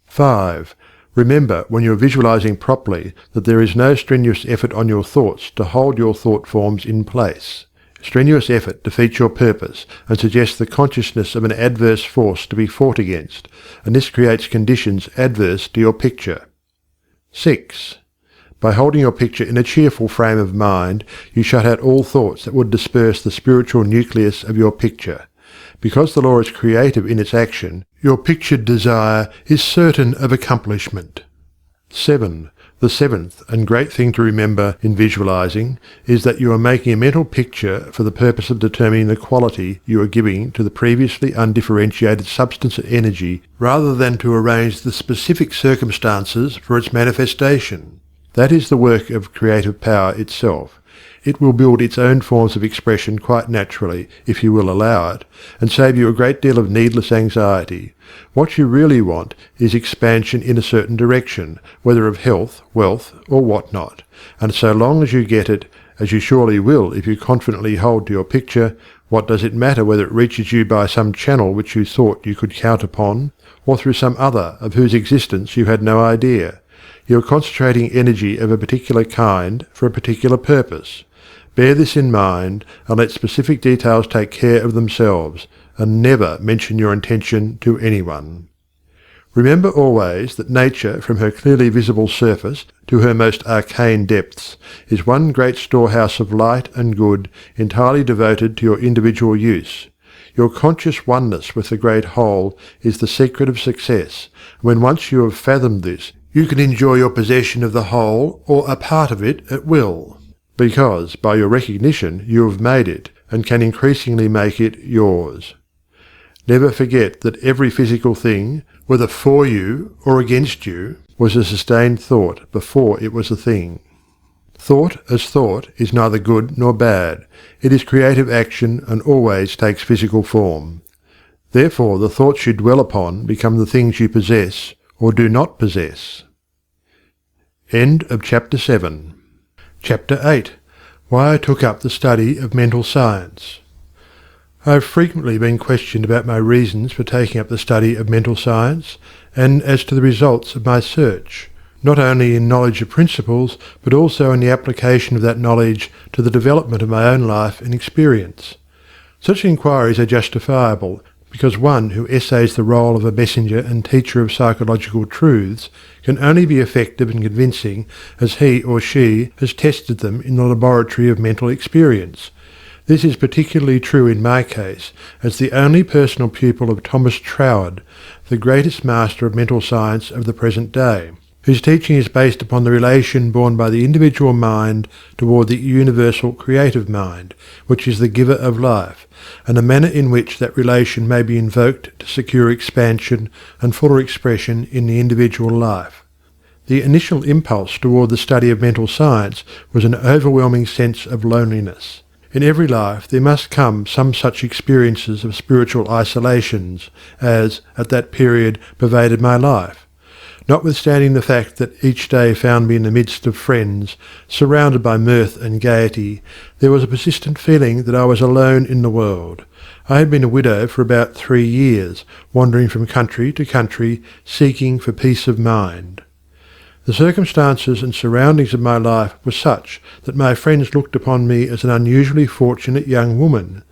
5. Remember, when you are visualizing properly, that there is no strenuous effort on your thoughts to hold your thought forms in place. Strenuous effort defeats your purpose and suggests the consciousness of an adverse force to be fought against, and this creates conditions adverse to your picture. 6. By holding your picture in a cheerful frame of mind, you shut out all thoughts that would disperse the spiritual nucleus of your picture. Because the law is creative in its action, your pictured desire is certain of accomplishment. 7. The seventh and great thing to remember in visualizing is that you are making a mental picture for the purpose of determining the quality you are giving to the previously undifferentiated substance or energy, rather than to arrange the specific circumstances for its manifestation. That is the work of creative power itself. It will build its own forms of expression quite naturally, if you will allow it, and save you a great deal of needless anxiety. What you really want is expansion in a certain direction, whether of health, wealth, or what not, and so long as you get it, as you surely will if you confidently hold to your picture, what does it matter whether it reaches you by some channel which you thought you could count upon, or through some other of whose existence you had no idea? You are concentrating energy of a particular kind for a particular purpose. Bear this in mind, and let specific details take care of themselves, and never mention your intention to anyone. Remember always that nature, from her clearly visible surface to her most arcane depths, is one great storehouse of light and good, entirely devoted to your individual use. Your conscious oneness with the great whole is the secret of success, and when once you have fathomed this, you can enjoy your possession of the whole or a part of it at will, because by your recognition you have made it, and can increasingly make it yours. Never forget that every physical thing, whether for you or against you, was a sustained thought before it was a thing. Thought as thought is neither good nor bad. It is creative action and always takes physical form. Therefore the thoughts you dwell upon become the things you possess or do not possess. End of Chapter 7. Chapter 8. Why I took up the study of mental science. I have frequently been questioned about my reasons for taking up the study of mental science, and as to the results of my search, not only in knowledge of principles, but also in the application of that knowledge to the development of my own life and experience. Such inquiries are justifiable, because one who essays the role of a messenger and teacher of psychological truths can only be effective and convincing as he or she has tested them in the laboratory of mental experience. This is particularly true in my case, as the only personal pupil of Thomas Troward, the greatest master of mental science of the present day, whose teaching is based upon the relation borne by the individual mind toward the universal creative mind, which is the giver of life, and the manner in which that relation may be invoked to secure expansion and fuller expression in the individual life. The initial impulse toward the study of mental science was an overwhelming sense of loneliness. In every life there must come some such experiences of spiritual isolations as, at that period, pervaded my life. Notwithstanding the fact that each day found me in the midst of friends, surrounded by mirth and gaiety, there was a persistent feeling that I was alone in the world. I had been a widow for about 3 years, wandering from country to country, seeking for peace of mind. The circumstances and surroundings of my life were such that my friends looked upon me as an unusually fortunate young woman.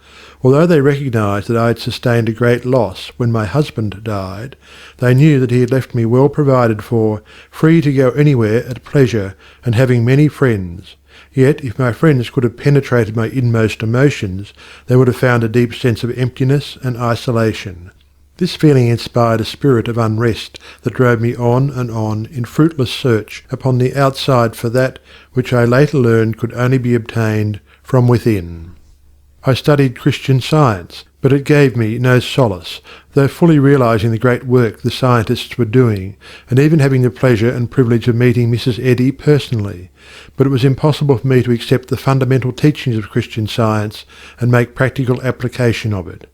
Although they recognized that I had sustained a great loss when my husband died, they knew that he had left me well provided for, free to go anywhere at pleasure, and having many friends. Yet if my friends could have penetrated my inmost emotions, they would have found a deep sense of emptiness and isolation. This feeling inspired a spirit of unrest that drove me on and on in fruitless search upon the outside for that which I later learned could only be obtained from within. I studied Christian Science, but it gave me no solace, though fully realizing the great work the scientists were doing, and even having the pleasure and privilege of meeting Mrs. Eddy personally. But it was impossible for me to accept the fundamental teachings of Christian Science and make practical application of it.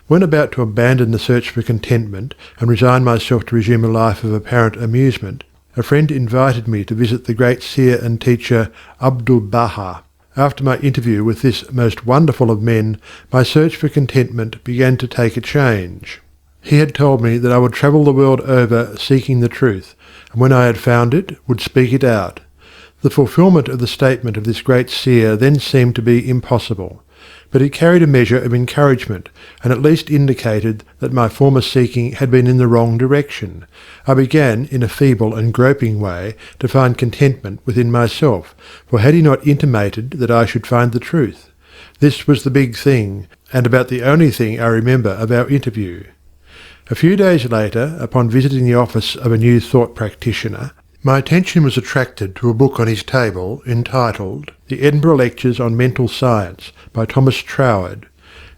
When about to abandon the search for contentment and resign myself to resume a life of apparent amusement, a friend invited me to visit the great seer and teacher Abdu'l-Baha. After my interview with this most wonderful of men, my search for contentment began to take a change. He had told me that I would travel the world over seeking the truth, and when I had found it, would speak it out. The fulfilment of the statement of this great seer then seemed to be impossible. But it carried a measure of encouragement, and at least indicated that my former seeking had been in the wrong direction. I began, in a feeble and groping way, to find contentment within myself, for had he not intimated that I should find the truth? This was the big thing, and about the only thing I remember of our interview. A few days later, upon visiting the office of a New Thought practitioner, my attention was attracted to a book on his table entitled The Edinburgh Lectures on Mental Science by Thomas Troward.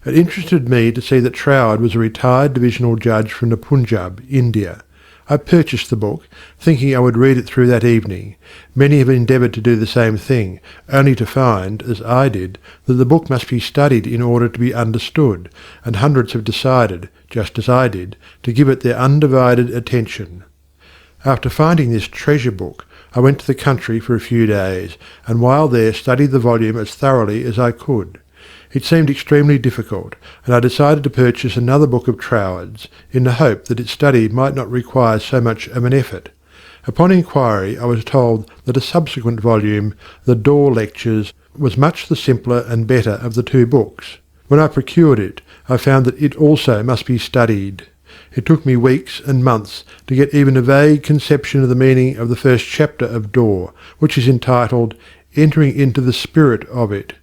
It interested me to see that Troward was a retired divisional judge from the Punjab, India. I purchased the book, thinking I would read it through that evening. Many have endeavoured to do the same thing, only to find, as I did, that the book must be studied in order to be understood, and hundreds have decided, just as I did, to give it their undivided attention. After finding this treasure book, I went to the country for a few days, and while there studied the volume as thoroughly as I could. It seemed extremely difficult, and I decided to purchase another book of Troward's, in the hope that its study might not require so much of an effort. Upon inquiry I was told that a subsequent volume, The Door Lectures, was much the simpler and better of the two books. When I procured it, I found that it also must be studied. It took me weeks and months to get even a vague conception of the meaning of the first chapter of Door, which is entitled Entering into the Spirit of It.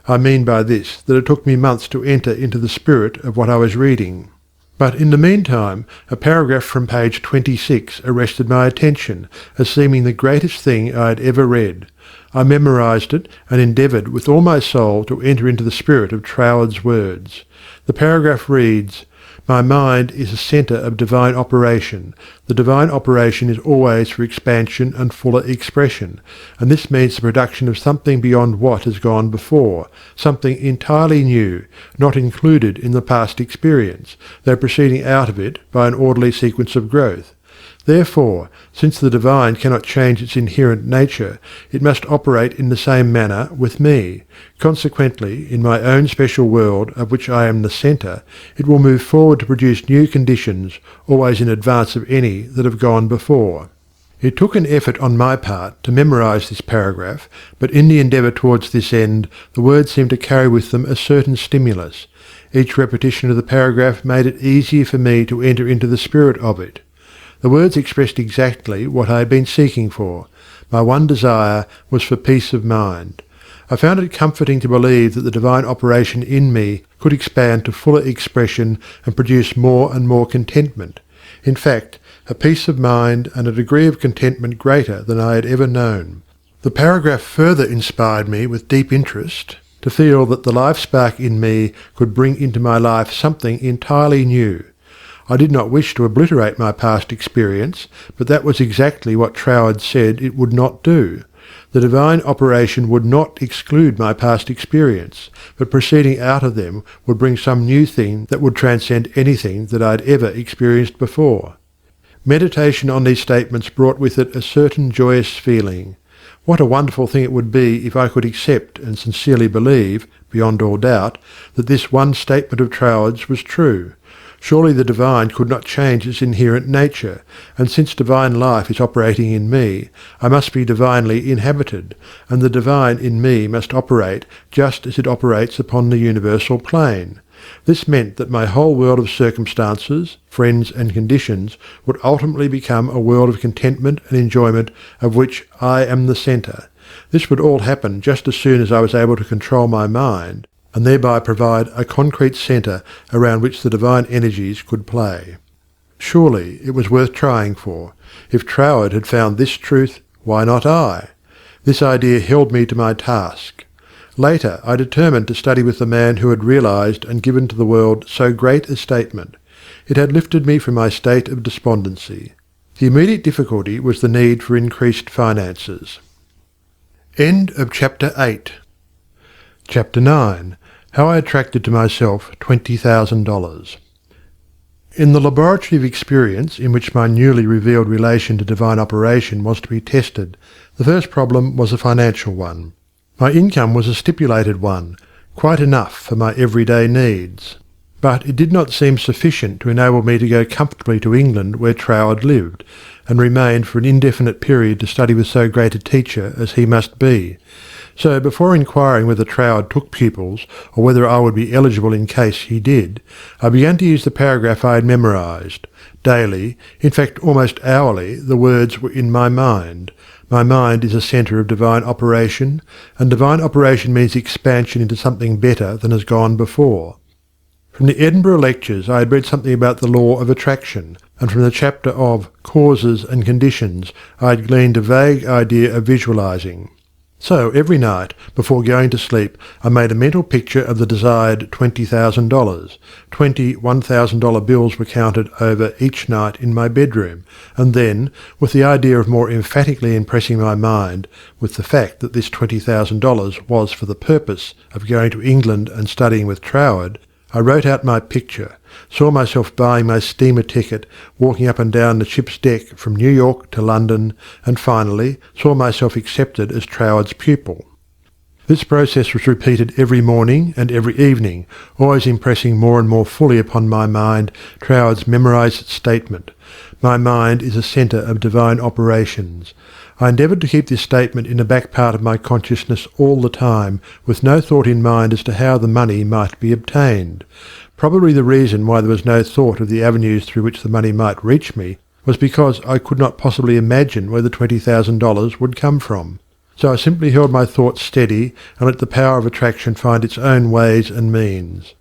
I mean by this that it took me months to enter into the spirit of what I was reading. But in the meantime, a paragraph from page 26 arrested my attention, as seeming the greatest thing I had ever read. I memorized it, and endeavoured with all my soul to enter into the spirit of Troward's words. The paragraph reads, My mind is a centre of divine operation. The divine operation is always for expansion and fuller expression, and this means the production of something beyond what has gone before, something entirely new, not included in the past experience, though proceeding out of it by an orderly sequence of growth. Therefore, since the divine cannot change its inherent nature, it must operate in the same manner with me. Consequently, in my own special world, of which I am the centre, it will move forward to produce new conditions, always in advance of any that have gone before. It took an effort on my part to memorize this paragraph, but in the endeavour towards this end, the words seemed to carry with them a certain stimulus. Each repetition of the paragraph made it easier for me to enter into the spirit of it. The words expressed exactly what I had been seeking for. My one desire was for peace of mind. I found it comforting to believe that the divine operation in me could expand to fuller expression and produce more and more contentment. In fact, a peace of mind and a degree of contentment greater than I had ever known. The paragraph further inspired me with deep interest to feel that the life spark in me could bring into my life something entirely new. I did not wish to obliterate my past experience, but that was exactly what Troward said it would not do. The divine operation would not exclude my past experience, but proceeding out of them would bring some new thing that would transcend anything that I had ever experienced before. Meditation on these statements brought with it a certain joyous feeling. What a wonderful thing it would be if I could accept and sincerely believe, beyond all doubt, that this one statement of Troward's was true. Surely the divine could not change its inherent nature, and since divine life is operating in me, I must be divinely inhabited, and the divine in me must operate just as it operates upon the universal plane. This meant that my whole world of circumstances, friends and conditions would ultimately become a world of contentment and enjoyment of which I am the centre. This would all happen just as soon as I was able to control my mind, and thereby provide a concrete centre around which the divine energies could play. Surely it was worth trying for. If Troward had found this truth, why not I? This idea held me to my task. Later I determined to study with the man who had realized and given to the world so great a statement. It had lifted me from my state of despondency. The immediate difficulty was the need for increased finances. End of Chapter 8. Chapter 9. How I attracted to myself $20,000. In the laboratory of experience in which my newly revealed relation to divine operation was to be tested, the first problem was a financial one. My income was a stipulated one, quite enough for my everyday needs. But it did not seem sufficient to enable me to go comfortably to England where Troward lived, and remain for an indefinite period to study with so great a teacher as he must be. So before inquiring whether Troward took pupils, or whether I would be eligible in case he did, I began to use the paragraph I had memorized. Daily, in fact almost hourly, the words were in my mind. My mind is a centre of divine operation, and divine operation means expansion into something better than has gone before. From the Edinburgh lectures I had read something about the law of attraction, and from the chapter of Causes and Conditions I had gleaned a vague idea of visualizing. So every night, before going to sleep, I made a mental picture of the desired $20,000. 20 $1,000 bills were counted over each night in my bedroom, and then, with the idea of more emphatically impressing my mind with the fact that this $20,000 was for the purpose of going to England and studying with Troward, I wrote out my picture, saw myself buying my steamer ticket, walking up and down the ship's deck from New York to London, and finally saw myself accepted as Troward's pupil. This process was repeated every morning and every evening, always impressing more and more fully upon my mind Troward's memorized statement, "My mind is a centre of divine operations." I endeavoured to keep this statement in the back part of my consciousness all the time, with no thought in mind as to how the money might be obtained. Probably the reason why there was no thought of the avenues through which the money might reach me was because I could not possibly imagine where the $20,000 would come from. So I simply held my thoughts steady and let the power of attraction find its own ways and means.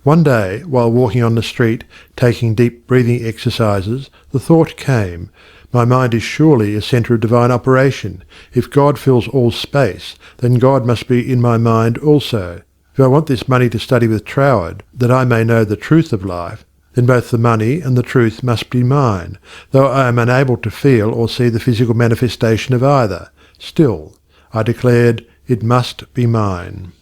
One day, while walking on the street, taking deep breathing exercises, the thought came, "My mind is surely a centre of divine operation. If God fills all space, then God must be in my mind also. If I want this money to study with Troward, that I may know the truth of life, then both the money and the truth must be mine, though I am unable to feel or see the physical manifestation of either. Still, I declared, it must be mine."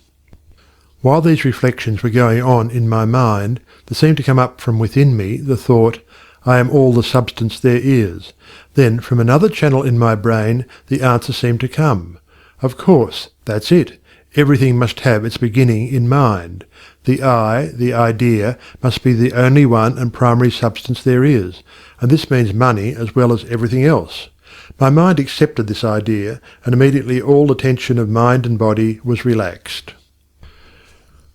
While these reflections were going on in my mind, there seemed to come up from within me the thought, I am all the substance there is. Then from another channel in my brain the answer seemed to come. Of course, that's it. Everything must have its beginning in mind. The I, the idea, must be the only one and primary substance there is, and this means money as well as everything else. My mind accepted this idea, and immediately all the tension of mind and body was relaxed.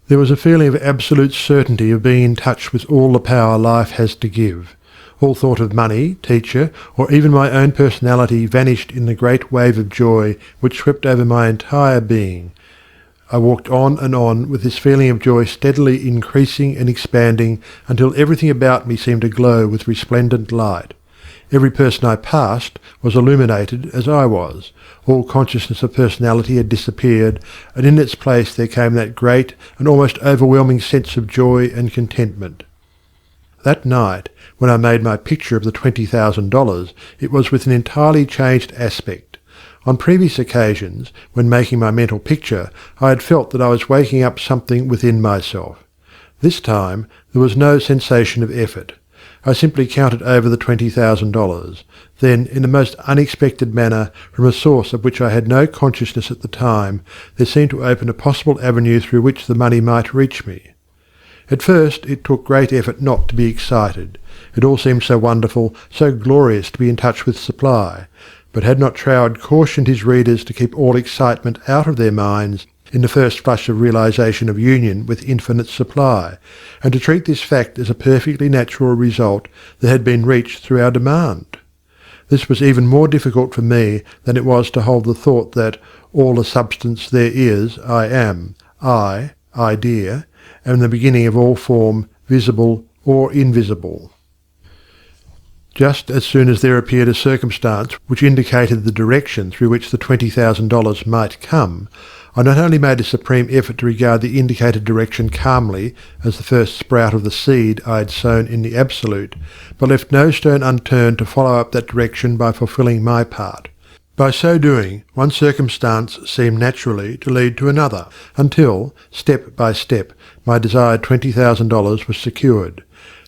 There was a feeling of absolute certainty of being in touch with all the power life has to give. All thought of money, teacher, or even my own personality vanished in the great wave of joy which swept over my entire being. I walked on with this feeling of joy steadily increasing and expanding until everything about me seemed to glow with resplendent light. Every person I passed was illuminated as I was. All consciousness of personality had disappeared, and in its place there came that great and almost overwhelming sense of joy and contentment. That night, when I made my picture of the $20,000, it was with an entirely changed aspect. On previous occasions, when making my mental picture, I had felt that I was waking up something within myself. This time there was no sensation of effort. I simply counted over the $20,000. Then, in the most unexpected manner, from a source of which I had no consciousness at the time, there seemed to open a possible avenue through which the money might reach me. At first it took great effort not to be excited. It all seemed so wonderful, so glorious to be in touch with supply. But had not Troward cautioned his readers to keep all excitement out of their minds in the first flush of realization of union with infinite supply, and to treat this fact as a perfectly natural result that had been reached through our demand? This was even more difficult for me than it was to hold the thought that all the substance there is I am, idea, and the beginning of all form, visible or invisible. Just as soon as there appeared a circumstance which indicated the direction through which the $20,000 might come, I not only made a supreme effort to regard the indicated direction calmly as the first sprout of the seed I had sown in the Absolute, but left no stone unturned to follow up that direction by fulfilling my part. By so doing, one circumstance seemed naturally to lead to another, until, step by step, my desired $20,000 was secured.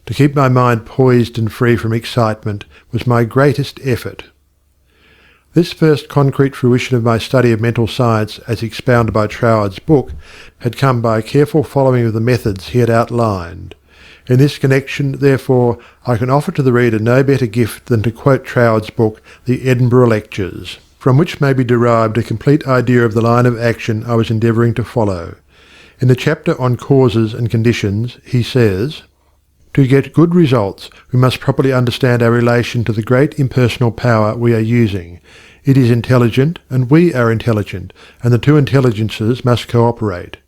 To keep my mind poised and free from excitement was my greatest effort. This first concrete fruition of my study of mental science as expounded by Troward's book had come by a careful following of the methods he had outlined. In this connection, therefore, I can offer to the reader no better gift than to quote Troward's book, The Edinburgh Lectures, from which may be derived a complete idea of the line of action I was endeavouring to follow. In the chapter on causes and conditions, he says, "To get good results, we must properly understand our relation to the great impersonal power we are using. It is intelligent, and we are intelligent, and the two intelligences must cooperate.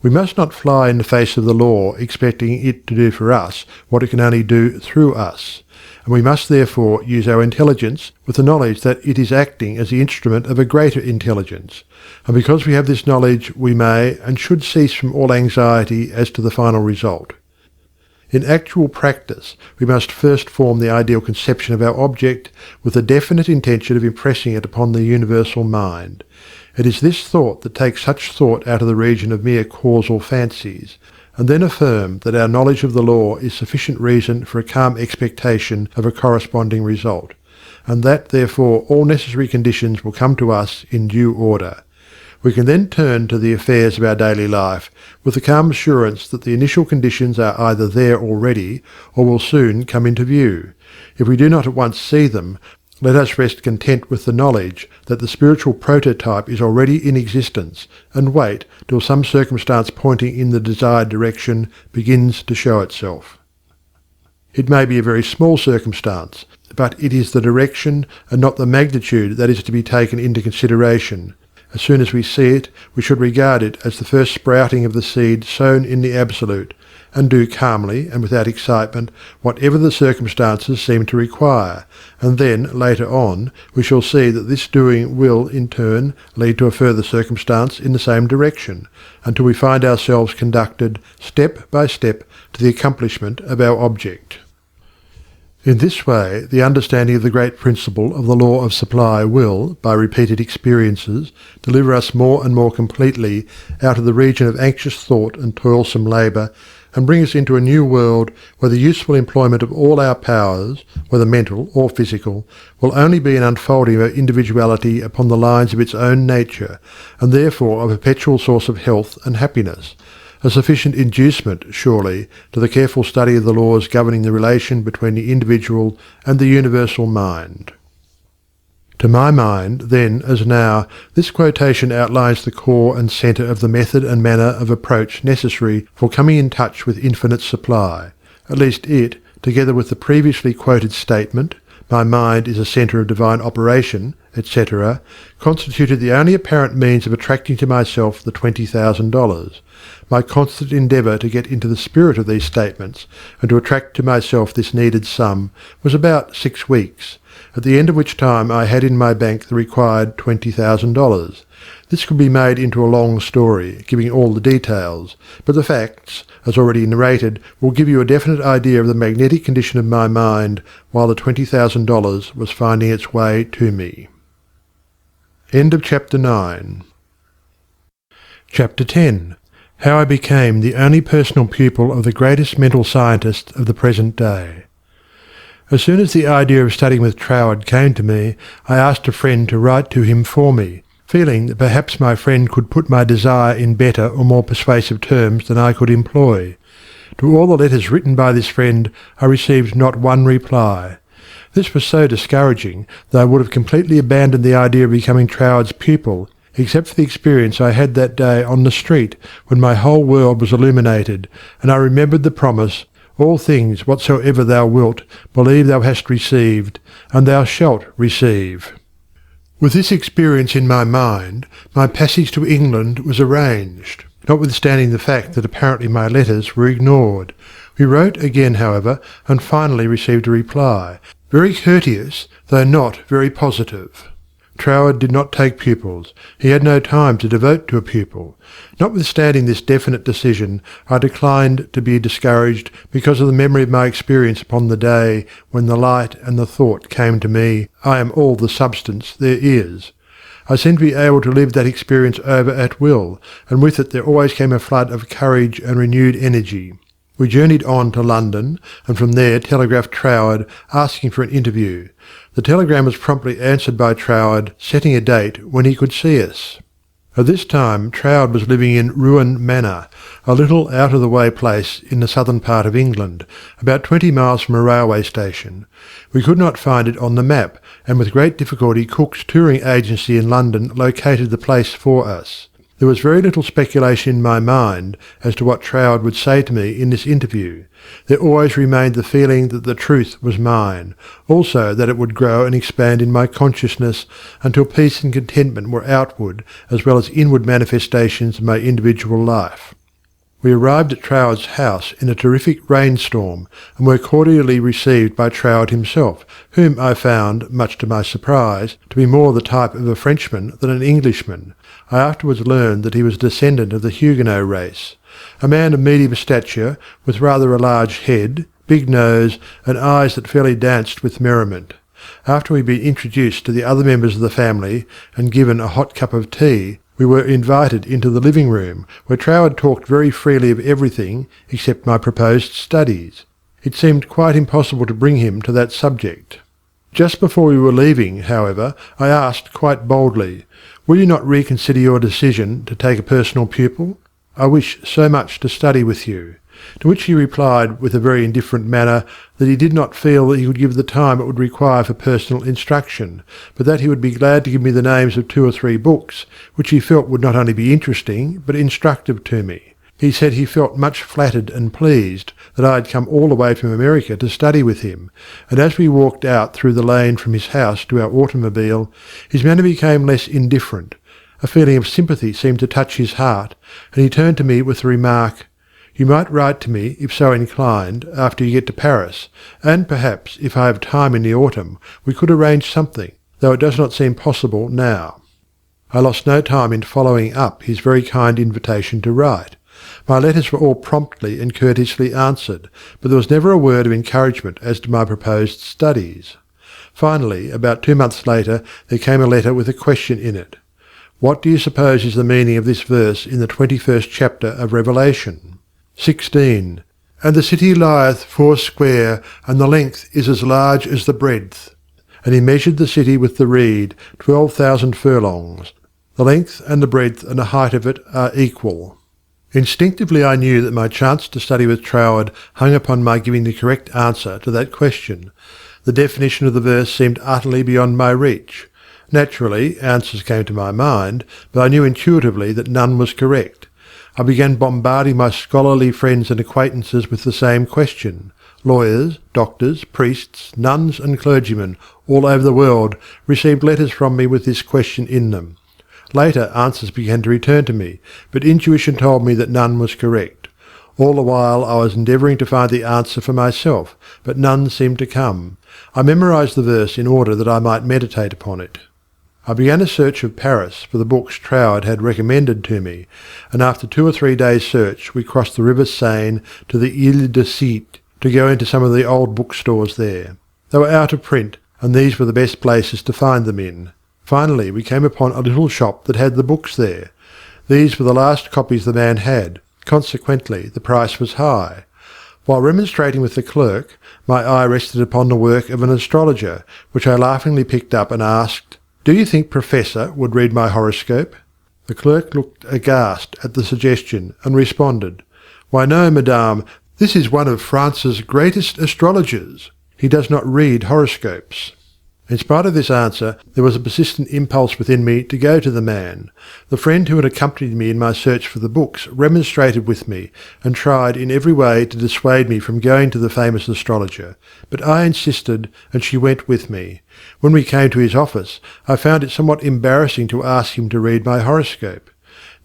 We must not fly in the face of the law, expecting it to do for us what it can only do through us, and we must therefore use our intelligence with the knowledge that it is acting as the instrument of a greater intelligence, and because we have this knowledge we may and should cease from all anxiety as to the final result. In actual practice, we must first form the ideal conception of our object with the definite intention of impressing it upon the universal mind. It is this thought that takes such thought out of the region of mere causal fancies, and then affirm that our knowledge of the law is sufficient reason for a calm expectation of a corresponding result, and that therefore all necessary conditions will come to us in due order. We can then turn to the affairs of our daily life with the calm assurance that the initial conditions are either there already or will soon come into view. If we do not at once see them, let us rest content with the knowledge that the spiritual prototype is already in existence, and wait till some circumstance pointing in the desired direction begins to show itself. It may be a very small circumstance, but it is the direction and not the magnitude that is to be taken into consideration. As soon as we see it, we should regard it as the first sprouting of the seed sown in the Absolute, and do calmly and without excitement whatever the circumstances seem to require, and then, later on, we shall see that this doing will, in turn, lead to a further circumstance in the same direction, until we find ourselves conducted, step by step, to the accomplishment of our object. In this way, the understanding of the great principle of the law of supply will, by repeated experiences, deliver us more and more completely out of the region of anxious thought and toilsome labour, and bring us into a new world where the useful employment of all our powers, whether mental or physical, will only be an unfolding of our individuality upon the lines of its own nature, and therefore a perpetual source of health and happiness, a sufficient inducement, surely, to the careful study of the laws governing the relation between the individual and the universal mind. To my mind, then as now, this quotation outlines the core and centre of the method and manner of approach necessary for coming in touch with infinite supply. At least it, together with the previously quoted statement, "My mind is a centre of divine operation," etc., constituted the only apparent means of attracting to myself the $20,000. My constant endeavour to get into the spirit of these statements, and to attract to myself this needed sum, was about 6 weeks, at the end of which time I had in my bank the required $20,000. This could be made into a long story, giving all the details, but the facts, as already narrated, will give you a definite idea of the magnetic condition of my mind while the $20,000 was finding its way to me. End of Chapter 9. Chapter 10. How I became the only personal pupil of the greatest mental scientist of the present day. As soon as the idea of studying with Troward came to me, I asked a friend to write to him for me, feeling that perhaps my friend could put my desire in better or more persuasive terms than I could employ. To all the letters written by this friend I received not one reply. This was so discouraging that I would have completely abandoned the idea of becoming Troward's pupil, except for the experience I had that day on the street, when my whole world was illuminated, and I remembered the promise, "All things whatsoever thou wilt, believe thou hast received, and thou shalt receive." With this experience in my mind, my passage to England was arranged, notwithstanding the fact that apparently my letters were ignored. We wrote again, however, and finally received a reply, very courteous, though not very positive. Troward did not take pupils. He had no time to devote to a pupil. Notwithstanding this definite decision, I declined to be discouraged because of the memory of my experience upon the day when the light and the thought came to me, "I am all the substance there is." I seemed to be able to live that experience over at will, and with it there always came a flood of courage and renewed energy. We journeyed on to London, and from there telegraphed Troward, asking for an interview. The telegram was promptly answered by Troward, setting a date when he could see us. At this time Troward was living in Ruan Manor, a little out-of-the-way place in the southern part of England, about 20 miles from a railway station. We could not find it on the map, and with great difficulty Cook's touring agency in London located the place for us. There was very little speculation in my mind as to what Troward would say to me in this interview. There always remained the feeling that the truth was mine, also that it would grow and expand in my consciousness until peace and contentment were outward as well as inward manifestations of my individual life. We arrived at Troward's house in a terrific rainstorm, and were cordially received by Troward himself, whom I found, much to my surprise, to be more the type of a Frenchman than an Englishman. I afterwards learned that he was a descendant of the Huguenot race. A man of medium stature, with rather a large head, big nose, and eyes that fairly danced with merriment. After we had been introduced to the other members of the family, and given a hot cup of tea, we were invited into the living-room, where Troward talked very freely of everything except my proposed studies. It seemed quite impossible to bring him to that subject. Just before we were leaving, however, I asked quite boldly, "Will you not reconsider your decision to take a personal pupil? I wish so much to study with you." To which he replied with a very indifferent manner that he did not feel that he could give the time it would require for personal instruction, but that he would be glad to give me the names of 2 or 3 books, which he felt would not only be interesting but instructive to me. He said he felt much flattered and pleased that I had come all the way from America to study with him, and as we walked out through the lane from his house to our automobile, his manner became less indifferent. A feeling of sympathy seemed to touch his heart, and he turned to me with the remark, "You might write to me, if so inclined, after you get to Paris, and perhaps, if I have time in the autumn, we could arrange something, though it does not seem possible now." I lost no time in following up his very kind invitation to write. My letters were all promptly and courteously answered, but there was never a word of encouragement as to my proposed studies. Finally, about 2 months later, there came a letter with a question in it. "What do you suppose is the meaning of this verse in the 21st chapter of Revelation?" 16. And the city lieth foursquare, and the length is as large as the breadth. And he measured the city with the reed, 12,000 furlongs. The length and the breadth and the height of it are equal. Instinctively I knew that my chance to study with Troward hung upon my giving the correct answer to that question. The definition of the verse seemed utterly beyond my reach. Naturally, answers came to my mind, but I knew intuitively that none was correct. I began bombarding my scholarly friends and acquaintances with the same question. Lawyers, doctors, priests, nuns and clergymen all over the world received letters from me with this question in them. Later answers began to return to me, but intuition told me that none was correct. All the while I was endeavouring to find the answer for myself, but none seemed to come. I memorized the verse in order that I might meditate upon it. I began a search of Paris for the books Troward had recommended to me, and after 2 or 3 days' search we crossed the river Seine to the Ile de Cite to go into some of the old bookstores there. They were out of print, and these were the best places to find them in. Finally we came upon a little shop that had the books there. These were the last copies the man had. Consequently the price was high. While remonstrating with the clerk, my eye rested upon the work of an astrologer, which I laughingly picked up and asked, "Do you think Professor would read my horoscope?" The clerk looked aghast at the suggestion, and responded, "Why no, madame, this is one of France's greatest astrologers. He does not read horoscopes." In spite of this answer, there was a persistent impulse within me to go to the man. The friend who had accompanied me in my search for the books remonstrated with me, and tried in every way to dissuade me from going to the famous astrologer, but I insisted, and she went with me. When we came to his office, I found it somewhat embarrassing to ask him to read my horoscope.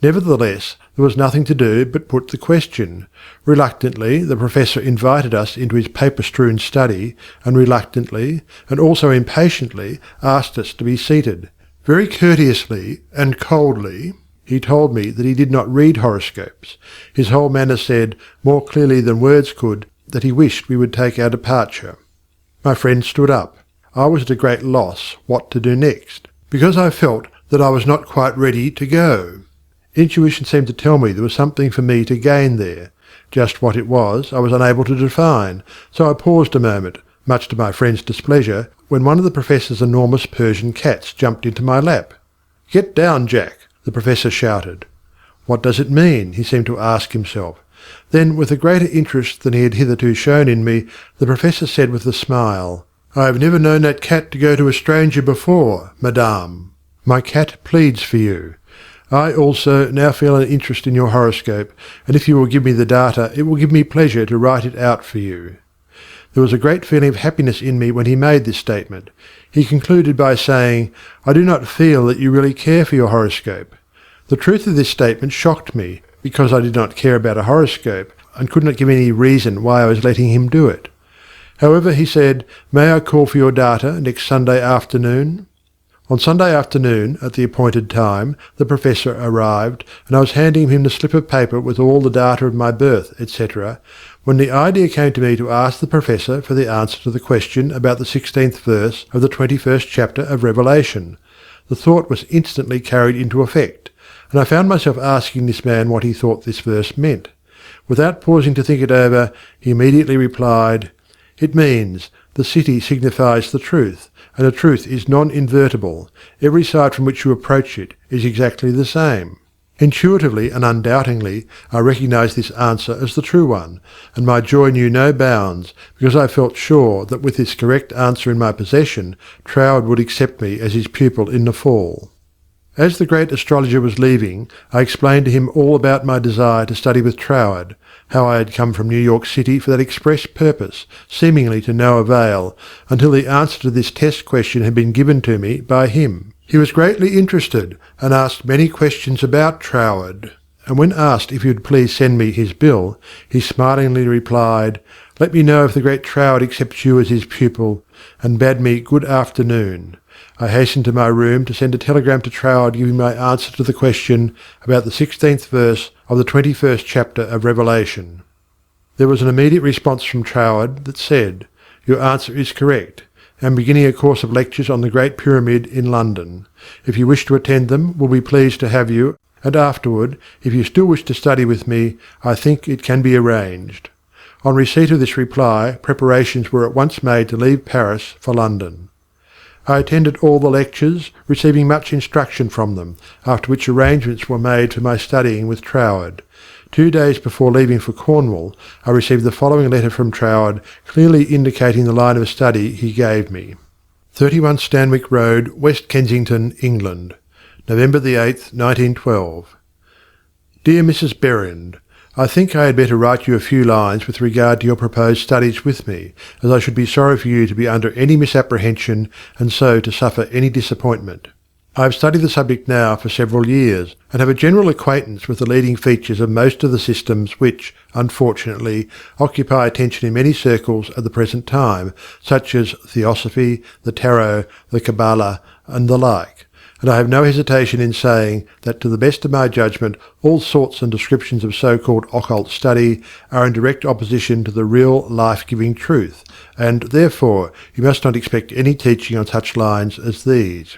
Nevertheless, there was nothing to do but put the question. Reluctantly, the professor invited us into his paper-strewn study, and reluctantly, and also impatiently, asked us to be seated. Very courteously and coldly, he told me that he did not read horoscopes. His whole manner said, more clearly than words could, that he wished we would take our departure. My friend stood up. I was at a great loss what to do next, because I felt that I was not quite ready to go. Intuition seemed to tell me there was something for me to gain there. Just what it was I was unable to define, so I paused a moment, much to my friend's displeasure, when one of the professor's enormous Persian cats jumped into my lap. "Get down, Jack," the professor shouted. What does it mean? He seemed to ask himself. Then, with a greater interest than he had hitherto shown in me, the professor said with a smile, "I have never known that cat to go to a stranger before, madame. My cat pleads for you. I also now feel an interest in your horoscope, and if you will give me the data, it will give me pleasure to write it out for you." There was a great feeling of happiness in me when he made this statement. He concluded by saying, "I do not feel that you really care for your horoscope." The truth of this statement shocked me, because I did not care about a horoscope, and could not give any reason why I was letting him do it. However, he said, "May I call for your data next Sunday afternoon?" On Sunday afternoon, at the appointed time, the professor arrived, and I was handing him the slip of paper with all the data of my birth, etc., when the idea came to me to ask the professor for the answer to the question about the 16th verse of the 21st chapter of Revelation. The thought was instantly carried into effect, and I found myself asking this man what he thought this verse meant. Without pausing to think it over, he immediately replied, "It means, the city signifies the truth, and the truth is non-invertible. Every side from which you approach it is exactly the same." Intuitively and undoubtingly I recognised this answer as the true one, and my joy knew no bounds, because I felt sure that with this correct answer in my possession, Troward would accept me as his pupil in the fall. As the great astrologer was leaving, I explained to him all about my desire to study with Troward, how I had come from New York City for that express purpose, seemingly to no avail, until the answer to this test question had been given to me by him. He was greatly interested, and asked many questions about Troward, and when asked if he would please send me his bill, he smilingly replied, "Let me know if the great Troward accepts you as his pupil," and bade me good afternoon. I hastened to my room to send a telegram to Troward giving my answer to the question about the 16th verse of the 21st chapter of Revelation. There was an immediate response from Troward that said, "Your answer is correct. I am beginning a course of lectures on the Great Pyramid in London. If you wish to attend them, will be pleased to have you, and afterward, if you still wish to study with me, I think it can be arranged." On receipt of this reply, preparations were at once made to leave Paris for London. I attended all the lectures, receiving much instruction from them, after which arrangements were made for my studying with Troward. 2 days before leaving for Cornwall, I received the following letter from Troward, clearly indicating the line of study he gave me. 31 Stanwick Road, West Kensington, England. November the 8th, 1912. Dear Mrs. Behrend, I think I had better write you a few lines with regard to your proposed studies with me, as I should be sorry for you to be under any misapprehension and so to suffer any disappointment. I have studied the subject now for several years, and have a general acquaintance with the leading features of most of the systems which, unfortunately, occupy attention in many circles at the present time, such as Theosophy, the Tarot, the Kabbalah, and the like. And I have no hesitation in saying that to the best of my judgment all sorts and descriptions of so-called occult study are in direct opposition to the real life-giving truth, and therefore you must not expect any teaching on such lines as these.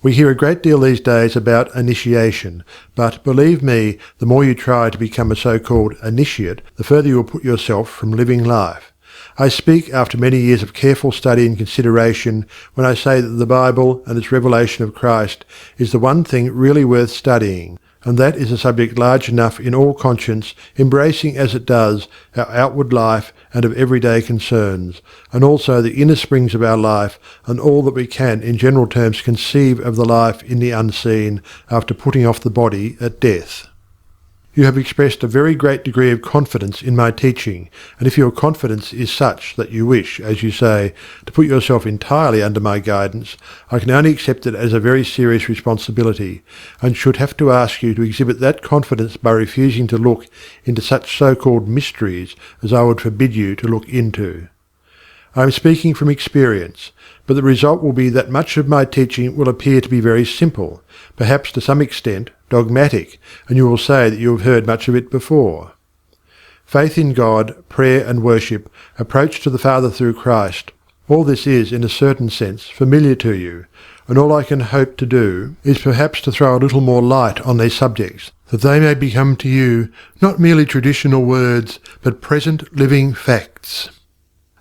We hear a great deal these days about initiation, but believe me, the more you try to become a so-called initiate, the further you will put yourself from living life. I speak after many years of careful study and consideration when I say that the Bible and its revelation of Christ is the one thing really worth studying, and that is a subject large enough in all conscience, embracing as it does our outward life and of everyday concerns, and also the inner springs of our life, and all that we can in general terms conceive of the life in the unseen after putting off the body at death. You have expressed a very great degree of confidence in my teaching, and if your confidence is such that you wish, as you say, to put yourself entirely under my guidance, I can only accept it as a very serious responsibility, and should have to ask you to exhibit that confidence by refusing to look into such so-called mysteries as I would forbid you to look into. I am speaking from experience, but the result will be that much of my teaching will appear to be very simple, perhaps to some extent dogmatic, and you will say that you have heard much of it before. Faith in God, prayer and worship, approach to the Father through Christ, all this is, in a certain sense, familiar to you, and all I can hope to do is perhaps to throw a little more light on these subjects, that they may become to you not merely traditional words, but present living facts.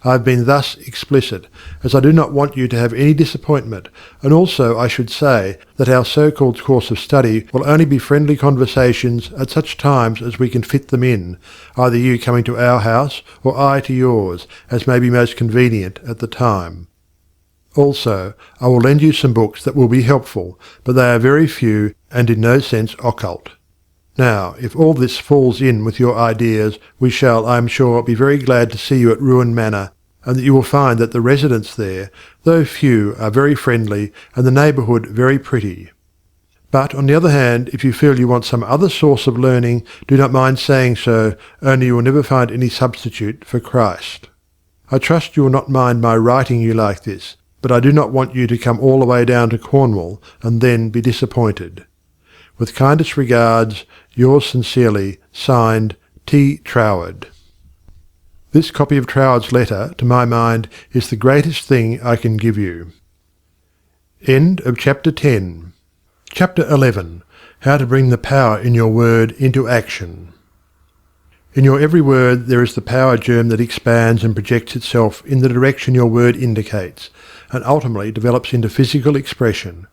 I have been thus explicit, as I do not want you to have any disappointment, and also I should say that our so-called course of study will only be friendly conversations at such times as we can fit them in, either you coming to our house or I to yours, as may be most convenient at the time. Also, I will lend you some books that will be helpful, but they are very few and in no sense occult. Now, if all this falls in with your ideas, we shall, I am sure, be very glad to see you at Ruin Manor, and that you will find that the residents there, though few, are very friendly, and the neighbourhood very pretty. But, on the other hand, if you feel you want some other source of learning, do not mind saying so, only you will never find any substitute for Christ. I trust you will not mind my writing you like this, but I do not want you to come all the way down to Cornwall, and then be disappointed. With kindest regards, yours sincerely, signed, T. Troward. This copy of Troward's letter, to my mind, is the greatest thing I can give you. End of Chapter 10. Chapter 11. How to bring the power in your word into action. In your every word there is the power germ that expands and projects itself in the direction your word indicates, and ultimately develops into physical expression.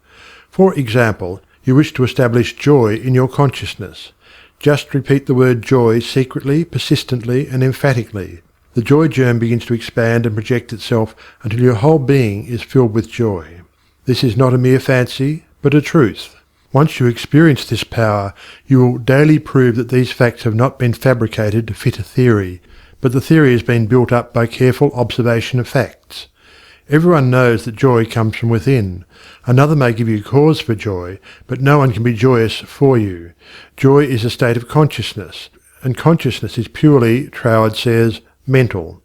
For example, you wish to establish joy in your consciousness. Just repeat the word joy secretly, persistently, and emphatically. The joy germ begins to expand and project itself until your whole being is filled with joy. This is not a mere fancy, but a truth. Once you experience this power, you will daily prove that these facts have not been fabricated to fit a theory, but the theory has been built up by careful observation of facts. Everyone knows that joy comes from within. Another may give you cause for joy, but no one can be joyous for you. Joy is a state of consciousness, and consciousness is purely, Troward says, mental.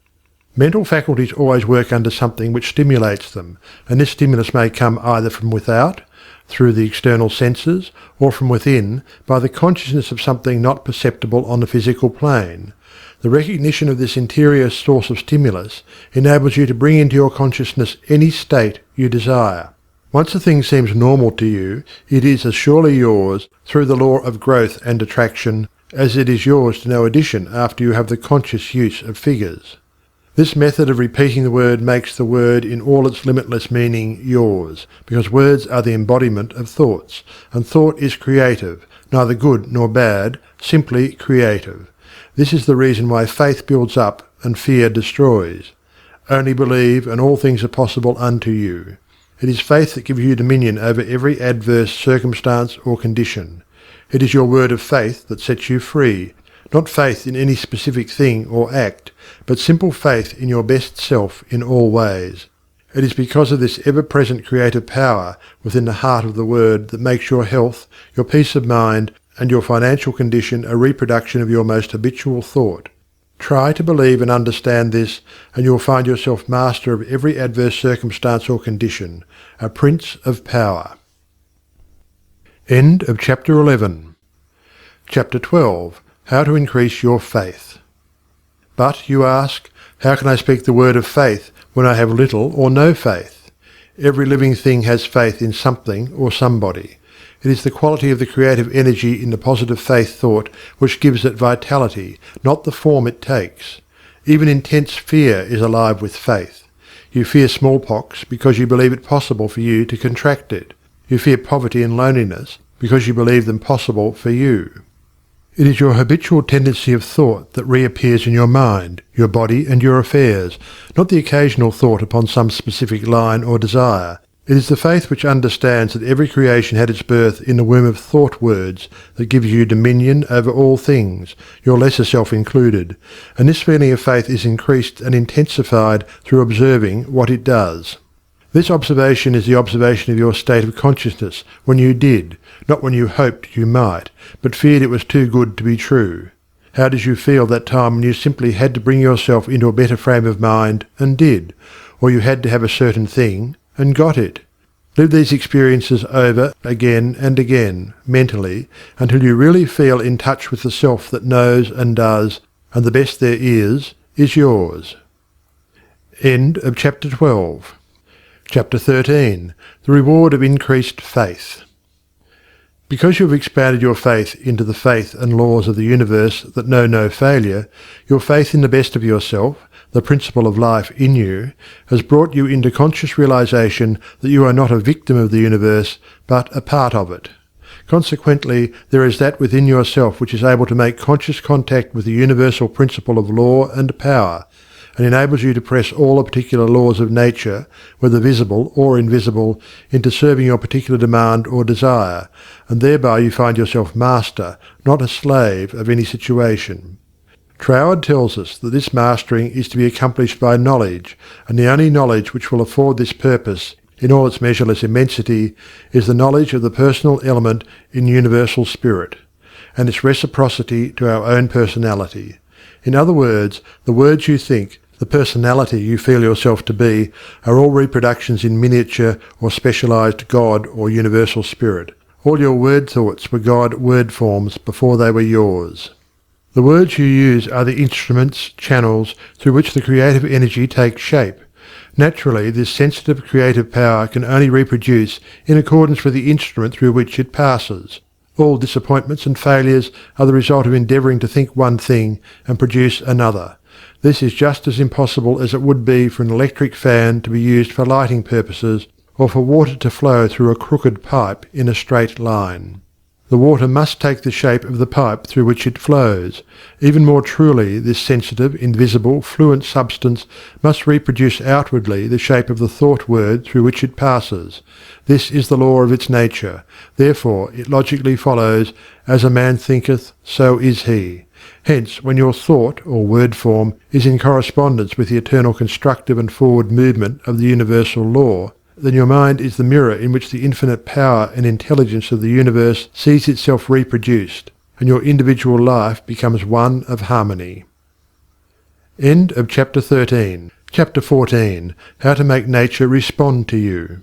Mental faculties always work under something which stimulates them, and this stimulus may come either from without, through the external senses, or from within, by the consciousness of something not perceptible on the physical plane. The recognition of this interior source of stimulus enables you to bring into your consciousness any state you desire. Once a thing seems normal to you, it is as surely yours through the law of growth and attraction as it is yours to no addition after you have the conscious use of figures. This method of repeating the word makes the word in all its limitless meaning yours, because words are the embodiment of thoughts, and thought is creative, neither good nor bad, simply creative. This is the reason why faith builds up and fear destroys. Only believe, and all things are possible unto you. It is faith that gives you dominion over every adverse circumstance or condition. It is your word of faith that sets you free, not faith in any specific thing or act, but simple faith in your best self in all ways. It is because of this ever-present creative power within the heart of the word that makes your health, your peace of mind, and your financial condition a reproduction of your most habitual thought. Try to believe and understand this, and you will find yourself master of every adverse circumstance or condition, a prince of power. End of Chapter 11. Chapter 12. How to increase your faith. But, you ask, how can I speak the word of faith when I have little or no faith? Every living thing has faith in something or somebody. It is the quality of the creative energy in the positive faith thought which gives it vitality, not the form it takes. Even intense fear is alive with faith. You fear smallpox because you believe it possible for you to contract it. You fear poverty and loneliness because you believe them possible for you. It is your habitual tendency of thought that reappears in your mind, your body, and your affairs, not the occasional thought upon some specific line or desire. It is the faith which understands that every creation had its birth in the womb of thought words that gives you dominion over all things, your lesser self included, and this feeling of faith is increased and intensified through observing what it does. This observation is the observation of your state of consciousness when you did, not when you hoped you might, but feared it was too good to be true. How did you feel that time when you simply had to bring yourself into a better frame of mind, and did, or you had to have a certain thing, and got it? Live these experiences over again and again, mentally, until you really feel in touch with the self that knows and does, and the best there is yours. End of Chapter 12. Chapter 13. The Reward of Increased Faith. Because you have expanded your faith into the faith and laws of the universe that know no failure, your faith in the best of yourself, the principle of life in you, has brought you into conscious realization that you are not a victim of the universe, but a part of it. Consequently, there is that within yourself which is able to make conscious contact with the universal principle of law and power, and enables you to press all the particular laws of nature, whether visible or invisible, into serving your particular demand or desire, and thereby you find yourself master, not a slave, of any situation. Troward tells us that this mastering is to be accomplished by knowledge, and the only knowledge which will afford this purpose, in all its measureless immensity, is the knowledge of the personal element in universal spirit, and its reciprocity to our own personality. In other words, the words you think, the personality you feel yourself to be, are all reproductions in miniature or specialized God or universal spirit. All your word thoughts were God word forms before they were yours. The words you use are the instruments, channels, through which the creative energy takes shape. Naturally, this sensitive creative power can only reproduce in accordance with the instrument through which it passes. All disappointments and failures are the result of endeavouring to think one thing and produce another. This is just as impossible as it would be for an electric fan to be used for lighting purposes, or for water to flow through a crooked pipe in a straight line. The water must take the shape of the pipe through which it flows. Even more truly, this sensitive, invisible, fluent substance must reproduce outwardly the shape of the thought word through which it passes. This is the law of its nature. Therefore it logically follows, as a man thinketh, so is he. Hence, when your thought, or word form, is in correspondence with the eternal constructive and forward movement of the universal law, then your mind is the mirror in which the infinite power and intelligence of the universe sees itself reproduced, and your individual life becomes one of harmony. End of Chapter 13. Chapter 14. How to make nature respond to you.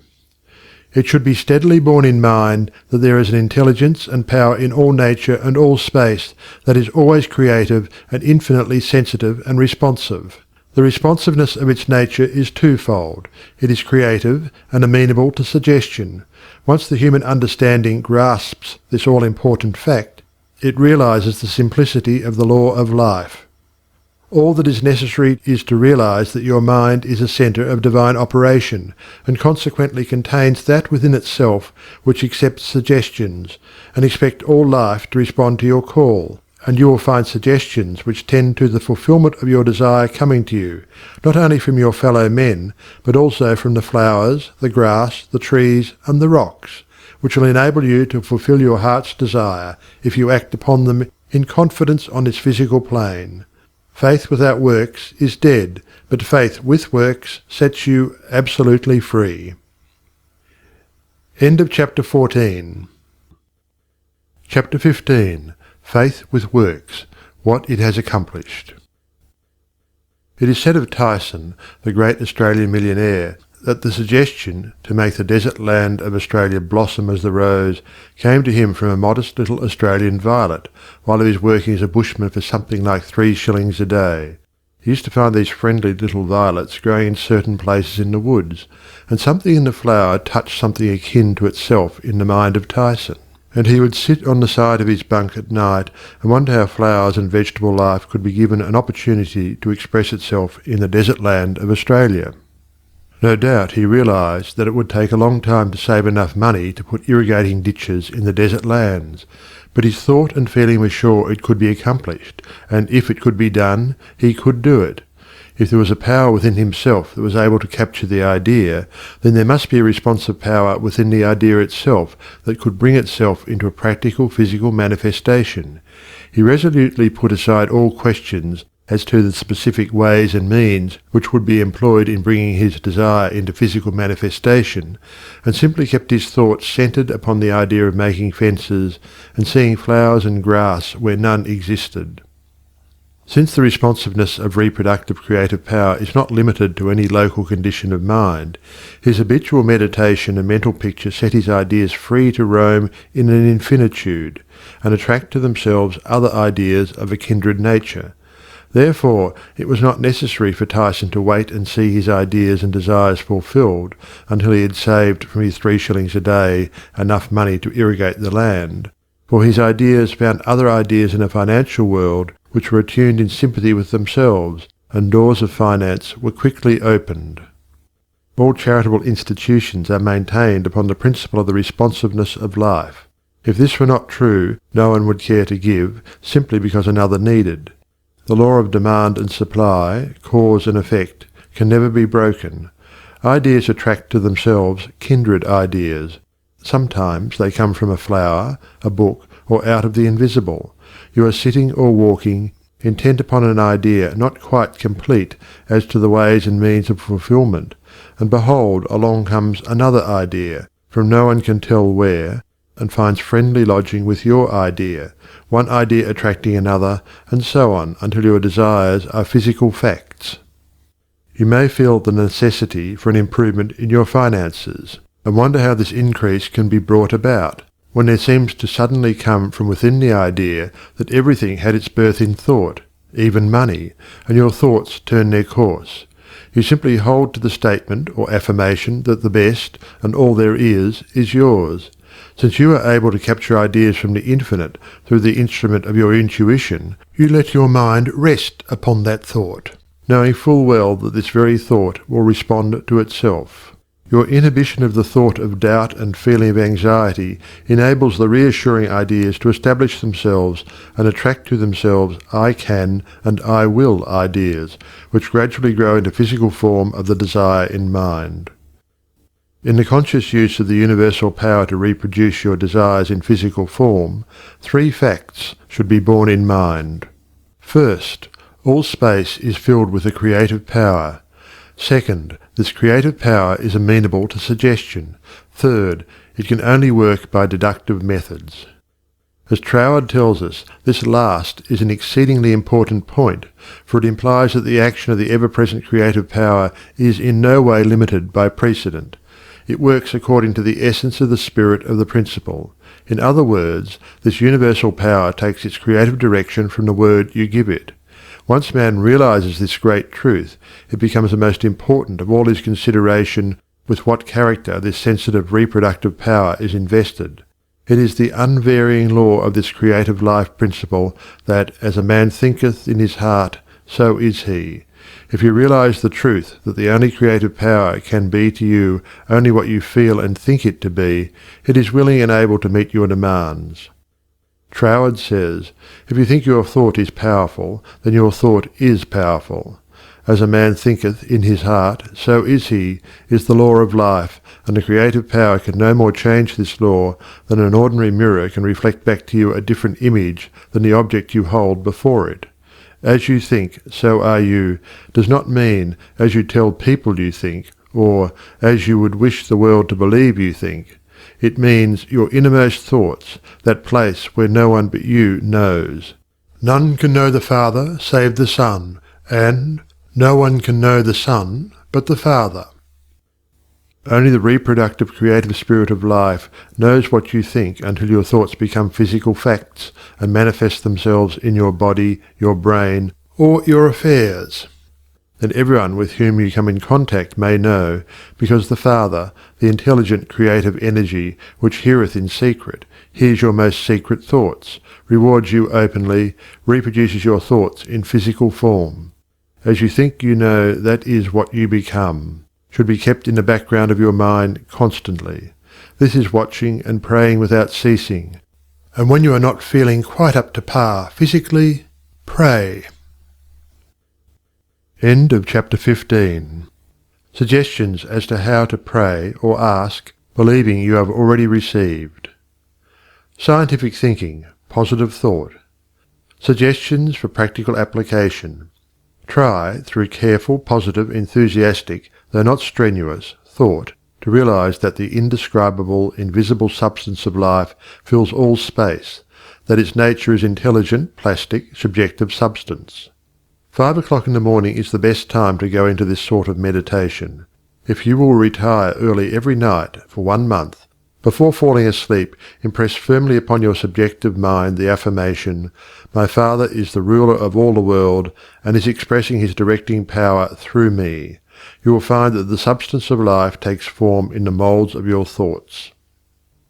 It should be steadily borne in mind that there is an intelligence and power in all nature and all space that is always creative and infinitely sensitive and responsive. The responsiveness of its nature is twofold. It is creative and amenable to suggestion. Once the human understanding grasps this all-important fact, it realizes the simplicity of the law of life. All that is necessary is to realize that your mind is a center of divine operation, and consequently contains that within itself which accepts suggestions, and expect all life to respond to your call, and you will find suggestions which tend to the fulfillment of your desire coming to you, not only from your fellow men, but also from the flowers, the grass, the trees, and the rocks, which will enable you to fulfill your heart's desire if you act upon them in confidence on this physical plane. Faith without works is dead, but faith with works sets you absolutely free. End of chapter 14. Chapter 15. Faith with Works, What it has accomplished. It is said of Tyson, the great Australian millionaire, that the suggestion to make the desert land of Australia blossom as the rose came to him from a modest little Australian violet, while he was working as a bushman for something like 3 shillings a day. He used to find these friendly little violets growing in certain places in the woods, and something in the flower touched something akin to itself in the mind of Tyson. And he would sit on the side of his bunk at night and wonder how flowers and vegetable life could be given an opportunity to express itself in the desert land of Australia. No doubt he realized that it would take a long time to save enough money to put irrigating ditches in the desert lands, but his thought and feeling was sure it could be accomplished, and if it could be done, he could do it. If there was a power within himself that was able to capture the idea, then there must be a responsive power within the idea itself that could bring itself into a practical physical manifestation. He resolutely put aside all questions as to the specific ways and means which would be employed in bringing his desire into physical manifestation, and simply kept his thoughts centred upon the idea of making fences and seeing flowers and grass where none existed. Since the responsiveness of reproductive creative power is not limited to any local condition of mind, his habitual meditation and mental picture set his ideas free to roam in an infinitude, and attract to themselves other ideas of a kindred nature. Therefore, it was not necessary for Tyson to wait and see his ideas and desires fulfilled until he had saved from his 3 shillings a day enough money to irrigate the land, for his ideas found other ideas in a financial world which were attuned in sympathy with themselves, and doors of finance were quickly opened. All charitable institutions are maintained upon the principle of the responsiveness of life. If this were not true, no one would care to give, simply because another needed. The law of demand and supply, cause and effect, can never be broken. Ideas attract to themselves kindred ideas. Sometimes they come from a flower, a book, or out of the invisible. You are sitting or walking, intent upon an idea not quite complete as to the ways and means of fulfilment, and behold, along comes another idea, from no one can tell where, and finds friendly lodging with your idea, one idea attracting another, and so on until your desires are physical facts. You may feel the necessity for an improvement in your finances, and wonder how this increase can be brought about, when there seems to suddenly come from within the idea that everything had its birth in thought, even money, and your thoughts turn their course. You simply hold to the statement or affirmation that the best, and all there is yours. Since you are able to capture ideas from the infinite through the instrument of your intuition, you let your mind rest upon that thought, knowing full well that this very thought will respond to itself. Your inhibition of the thought of doubt and feeling of anxiety enables the reassuring ideas to establish themselves and attract to themselves I can and I will ideas, which gradually grow into physical form of the desire in mind. In the conscious use of the universal power to reproduce your desires in physical form, 3 facts should be borne in mind. First, all space is filled with a creative power. Second, this creative power is amenable to suggestion. Third, it can only work by deductive methods. As Troward tells us, this last is an exceedingly important point, for it implies that the action of the ever-present creative power is in no way limited by precedent. It works according to the essence of the spirit of the principle. In other words, this universal power takes its creative direction from the word you give it. Once man realizes this great truth, it becomes the most important of all his consideration with what character this sensitive reproductive power is invested. It is the unvarying law of this creative life principle that, as a man thinketh in his heart, so is he. If you realize the truth that the only creative power can be to you only what you feel and think it to be, it is willing and able to meet your demands. Troward says, "If you think your thought is powerful, then your thought is powerful. As a man thinketh in his heart, so is he, is the law of life, and the creative power can no more change this law than an ordinary mirror can reflect back to you a different image than the object you hold before it. As you think, so are you, does not mean as you tell people you think, or as you would wish the world to believe you think. It means your innermost thoughts, that place where no one but you knows. None can know the Father save the Son, and no one can know the Son but the Father." Only the reproductive creative spirit of life knows what you think until your thoughts become physical facts and manifest themselves in your body, your brain, or your affairs. Then everyone with whom you come in contact may know, because the Father, the intelligent creative energy which heareth in secret, hears your most secret thoughts, rewards you openly, reproduces your thoughts in physical form. As you think you know, that is what you become, should be kept in the background of your mind constantly. This is watching and praying without ceasing. And when you are not feeling quite up to par physically, pray. End of chapter 15. Suggestions as to how to pray or ask, believing you have already received. Scientific thinking, positive thought. Suggestions for practical application. Try, through careful, positive, enthusiastic, though not strenuous, thought, to realize that the indescribable, invisible substance of life fills all space, that its nature is intelligent, plastic, subjective substance. 5 o'clock in the morning is the best time to go into this sort of meditation. If you will retire early every night for 1 month, before falling asleep impress firmly upon your subjective mind the affirmation, "My Father is the ruler of all the world, and is expressing his directing power through me." You will find that the substance of life takes form in the moulds of your thoughts.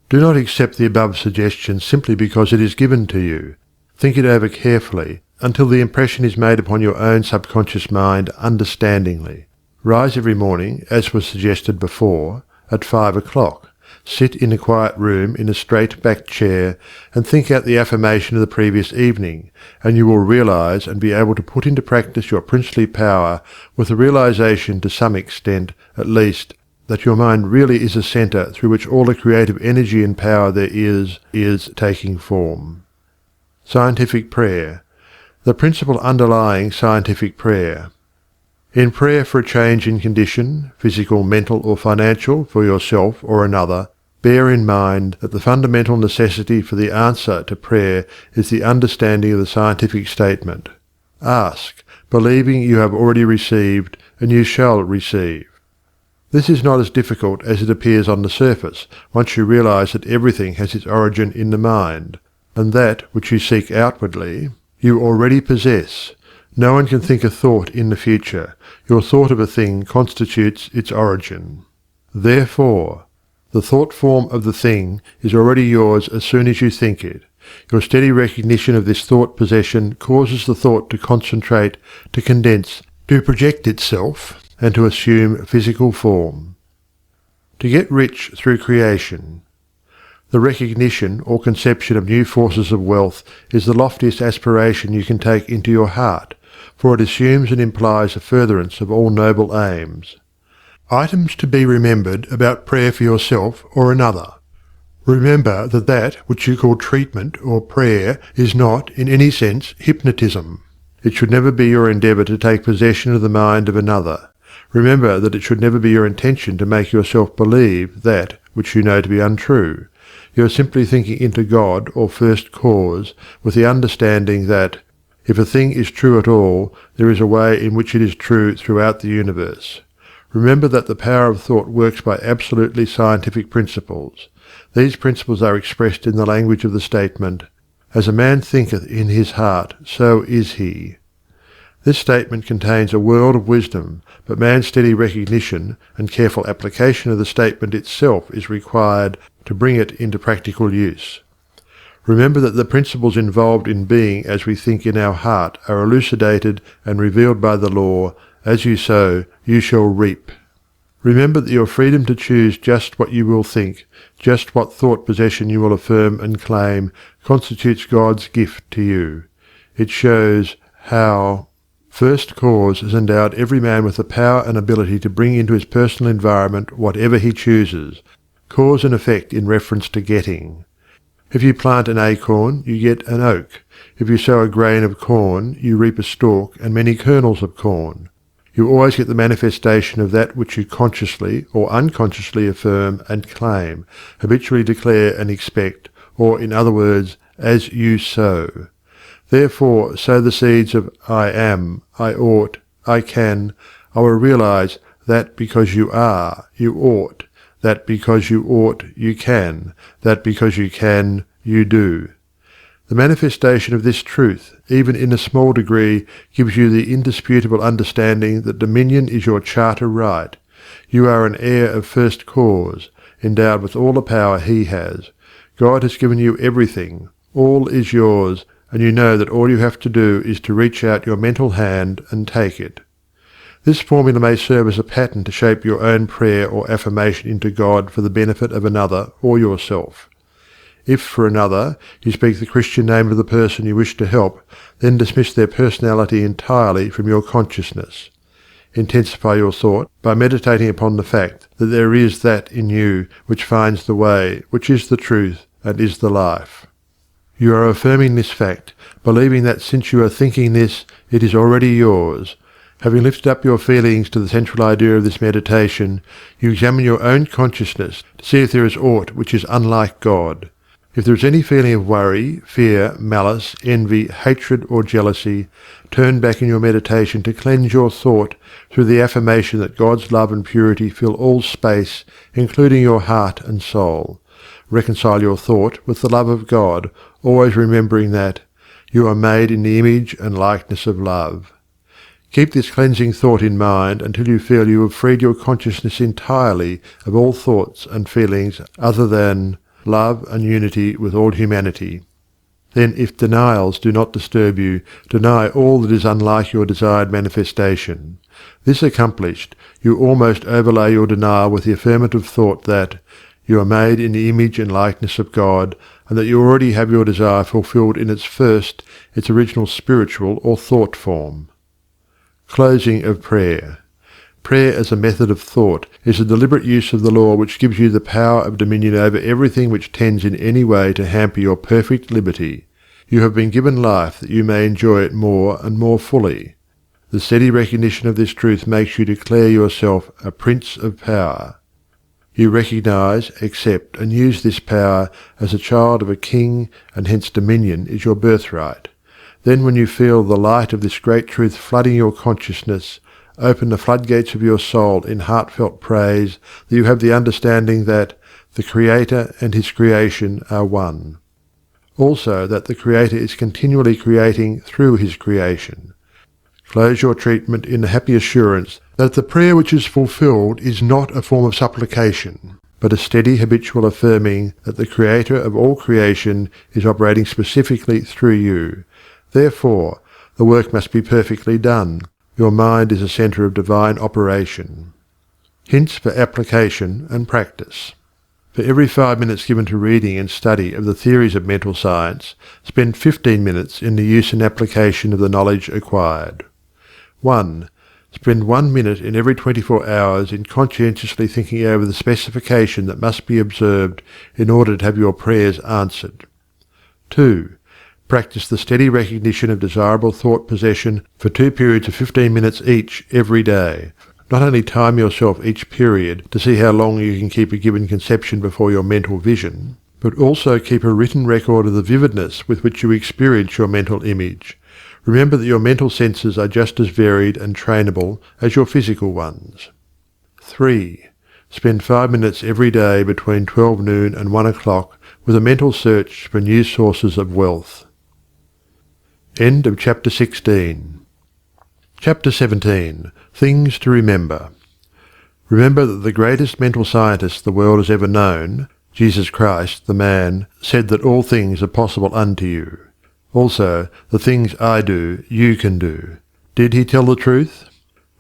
Do not accept the above suggestion simply because it is given to you. Think it over carefully, until the impression is made upon your own subconscious mind understandingly. Rise every morning, as was suggested before, at 5 o'clock. Sit in a quiet room in a straight-backed chair and think out the affirmation of the previous evening, and you will realize and be able to put into practice your princely power with the realization to some extent, at least, that your mind really is a center through which all the creative energy and power there is taking form. Scientific prayer. The principle underlying scientific prayer. In prayer for a change in condition, physical, mental, or financial, for yourself or another, bear in mind that the fundamental necessity for the answer to prayer is the understanding of the scientific statement. Ask, believing you have already received, and you shall receive. This is not as difficult as it appears on the surface, once you realize that everything has its origin in the mind, and that which you seek outwardly, you already possess. No one can think a thought in the future. Your thought of a thing constitutes its origin. Therefore, the thought form of the thing is already yours as soon as you think it. Your steady recognition of this thought possession causes the thought to concentrate, to condense, to project itself, and to assume physical form. To get rich through creation. The recognition or conception of new forces of wealth is the loftiest aspiration you can take into your heart, for it assumes and implies a furtherance of all noble aims. Items to be remembered about prayer for yourself or another. Remember that which you call treatment or prayer is not, in any sense, hypnotism. It should never be your endeavour to take possession of the mind of another. Remember that it should never be your intention to make yourself believe that which you know to be untrue. You are simply thinking into God or First Cause with the understanding that, if a thing is true at all, there is a way in which it is true throughout the universe. Remember that the power of thought works by absolutely scientific principles. These principles are expressed in the language of the statement, "As a man thinketh in his heart, so is he." This statement contains a world of wisdom, but man's steady recognition and careful application of the statement itself is required to bring it into practical use. Remember that the principles involved in being as we think in our heart are elucidated and revealed by the law, "As you sow, you shall reap." Remember that your freedom to choose just what you will think, just what thought possession you will affirm and claim, constitutes God's gift to you. It shows how First Cause has endowed every man with the power and ability to bring into his personal environment whatever he chooses, cause and effect in reference to getting. If you plant an acorn, you get an oak. If you sow a grain of corn, you reap a stalk and many kernels of corn. You always get the manifestation of that which you consciously or unconsciously affirm and claim, habitually declare and expect, or in other words, as you sow. Therefore sow the seeds of I am, I ought, I can, I will realize that because you are, you ought, that because you ought, you can, that because you can, you do. The manifestation of this truth, even in a small degree, gives you the indisputable understanding that dominion is your charter right. You are an heir of First Cause, endowed with all the power he has. God has given you everything. All is yours, and you know that all you have to do is to reach out your mental hand and take it. This formula may serve as a pattern to shape your own prayer or affirmation into God for the benefit of another or yourself. If, for another, you speak the Christian name of the person you wish to help, then dismiss their personality entirely from your consciousness. Intensify your thought by meditating upon the fact that there is that in you which finds the way, which is the truth, and is the life. You are affirming this fact, believing that since you are thinking this, it is already yours. Having lifted up your feelings to the central idea of this meditation, you examine your own consciousness to see if there is aught which is unlike God. If there is any feeling of worry, fear, malice, envy, hatred, or jealousy, turn back in your meditation to cleanse your thought through the affirmation that God's love and purity fill all space, including your heart and soul. Reconcile your thought with the love of God, always remembering that you are made in the image and likeness of love. Keep this cleansing thought in mind until you feel you have freed your consciousness entirely of all thoughts and feelings other than love and unity with all humanity. Then, if denials do not disturb you, deny all that is unlike your desired manifestation. This accomplished, you almost overlay your denial with the affirmative thought that you are made in the image and likeness of God, and that you already have your desire fulfilled in its original spiritual or thought form. Closing of prayer. Prayer as a method of thought is a deliberate use of the law which gives you the power of dominion over everything which tends in any way to hamper your perfect liberty. You have been given life that you may enjoy it more and more fully. The steady recognition of this truth makes you declare yourself a prince of power. You recognize, accept, and use this power as a child of a king, and hence dominion is your birthright. Then when you feel the light of this great truth flooding your consciousness, open the floodgates of your soul in heartfelt praise that you have the understanding that the Creator and his creation are one. Also that the Creator is continually creating through his creation. Close your treatment in the happy assurance that the prayer which is fulfilled is not a form of supplication, but a steady habitual affirming that the Creator of all creation is operating specifically through you. Therefore, the work must be perfectly done. Your mind is a centre of divine operation. Hints for application and practice. For every 5 minutes given to reading and study of the theories of mental science, spend 15 minutes in the use and application of the knowledge acquired. 1. Spend 1 minute in every 24 hours in conscientiously thinking over the specification that must be observed in order to have your prayers answered. 2. Practice the steady recognition of desirable thought possession for 2 periods of 15 minutes each every day. Not only time yourself each period to see how long you can keep a given conception before your mental vision, but also keep a written record of the vividness with which you experience your mental image. Remember that your mental senses are just as varied and trainable as your physical ones. 3. Spend 5 minutes every day between 12 noon and 1 o'clock with a mental search for new sources of wealth. End of chapter 16. Chapter 17. Things to Remember. Remember that the greatest mental scientist the world has ever known, Jesus Christ, the man, said that all things are possible unto you. Also, the things I do, you can do. Did he tell the truth?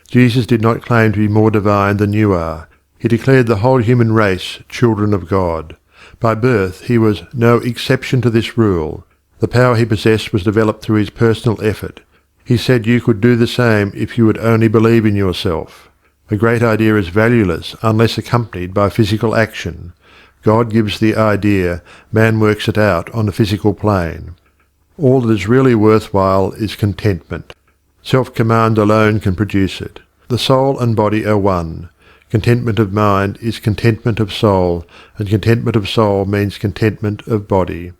Jesus did not claim to be more divine than you are. He declared the whole human race children of God. By birth he was no exception to this rule. The power he possessed was developed through his personal effort. He said you could do the same if you would only believe in yourself. A great idea is valueless unless accompanied by physical action. God gives the idea, man works it out on the physical plane. All that is really worthwhile is contentment. Self-command alone can produce it. The soul and body are one. Contentment of mind is contentment of soul, and contentment of soul means contentment of body.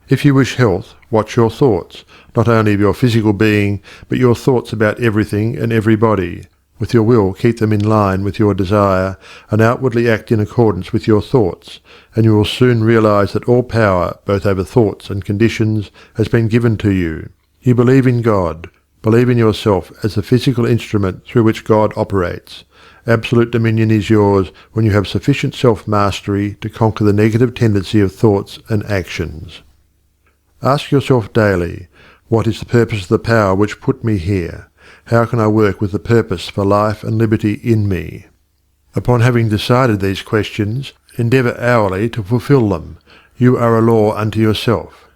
If you wish health, watch your thoughts, not only of your physical being, but your thoughts about everything and everybody. With your will, keep them in line with your desire, and outwardly act in accordance with your thoughts, and you will soon realize that all power, both over thoughts and conditions, has been given to you. You believe in God. Believe in yourself as the physical instrument through which God operates. Absolute dominion is yours when you have sufficient self-mastery to conquer the negative tendency of thoughts and actions. Ask yourself daily, what is the purpose of the power which put me here? How can I work with the purpose for life and liberty in me? Upon having decided these questions, endeavour hourly to fulfil them. You are a law unto yourself.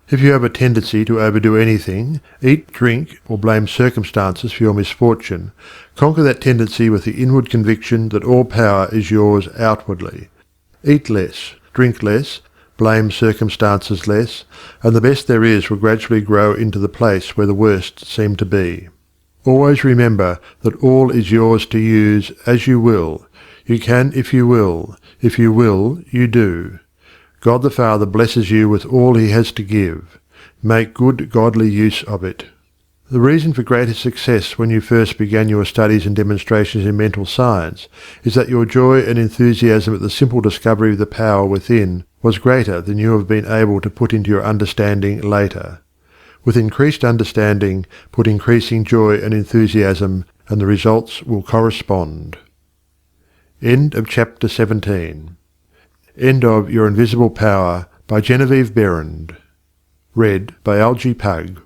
If you have a tendency to overdo anything, eat, drink, or blame circumstances for your misfortune, conquer that tendency with the inward conviction that all power is yours outwardly. Eat less, drink less, blame circumstances less, and the best there is will gradually grow into the place where the worst seem to be. Always remember that all is yours to use as you will. You can if you will. If you will, you do. God the Father blesses you with all he has to give. Make good godly use of it. The reason for greater success when you first began your studies and demonstrations in mental science is that your joy and enthusiasm at the simple discovery of the power within was greater than you have been able to put into your understanding later. With increased understanding, put increasing joy and enthusiasm, and the results will correspond. End of chapter 17. End of Your Invisible Power by Genevieve Behrend. Read by Algy Pug.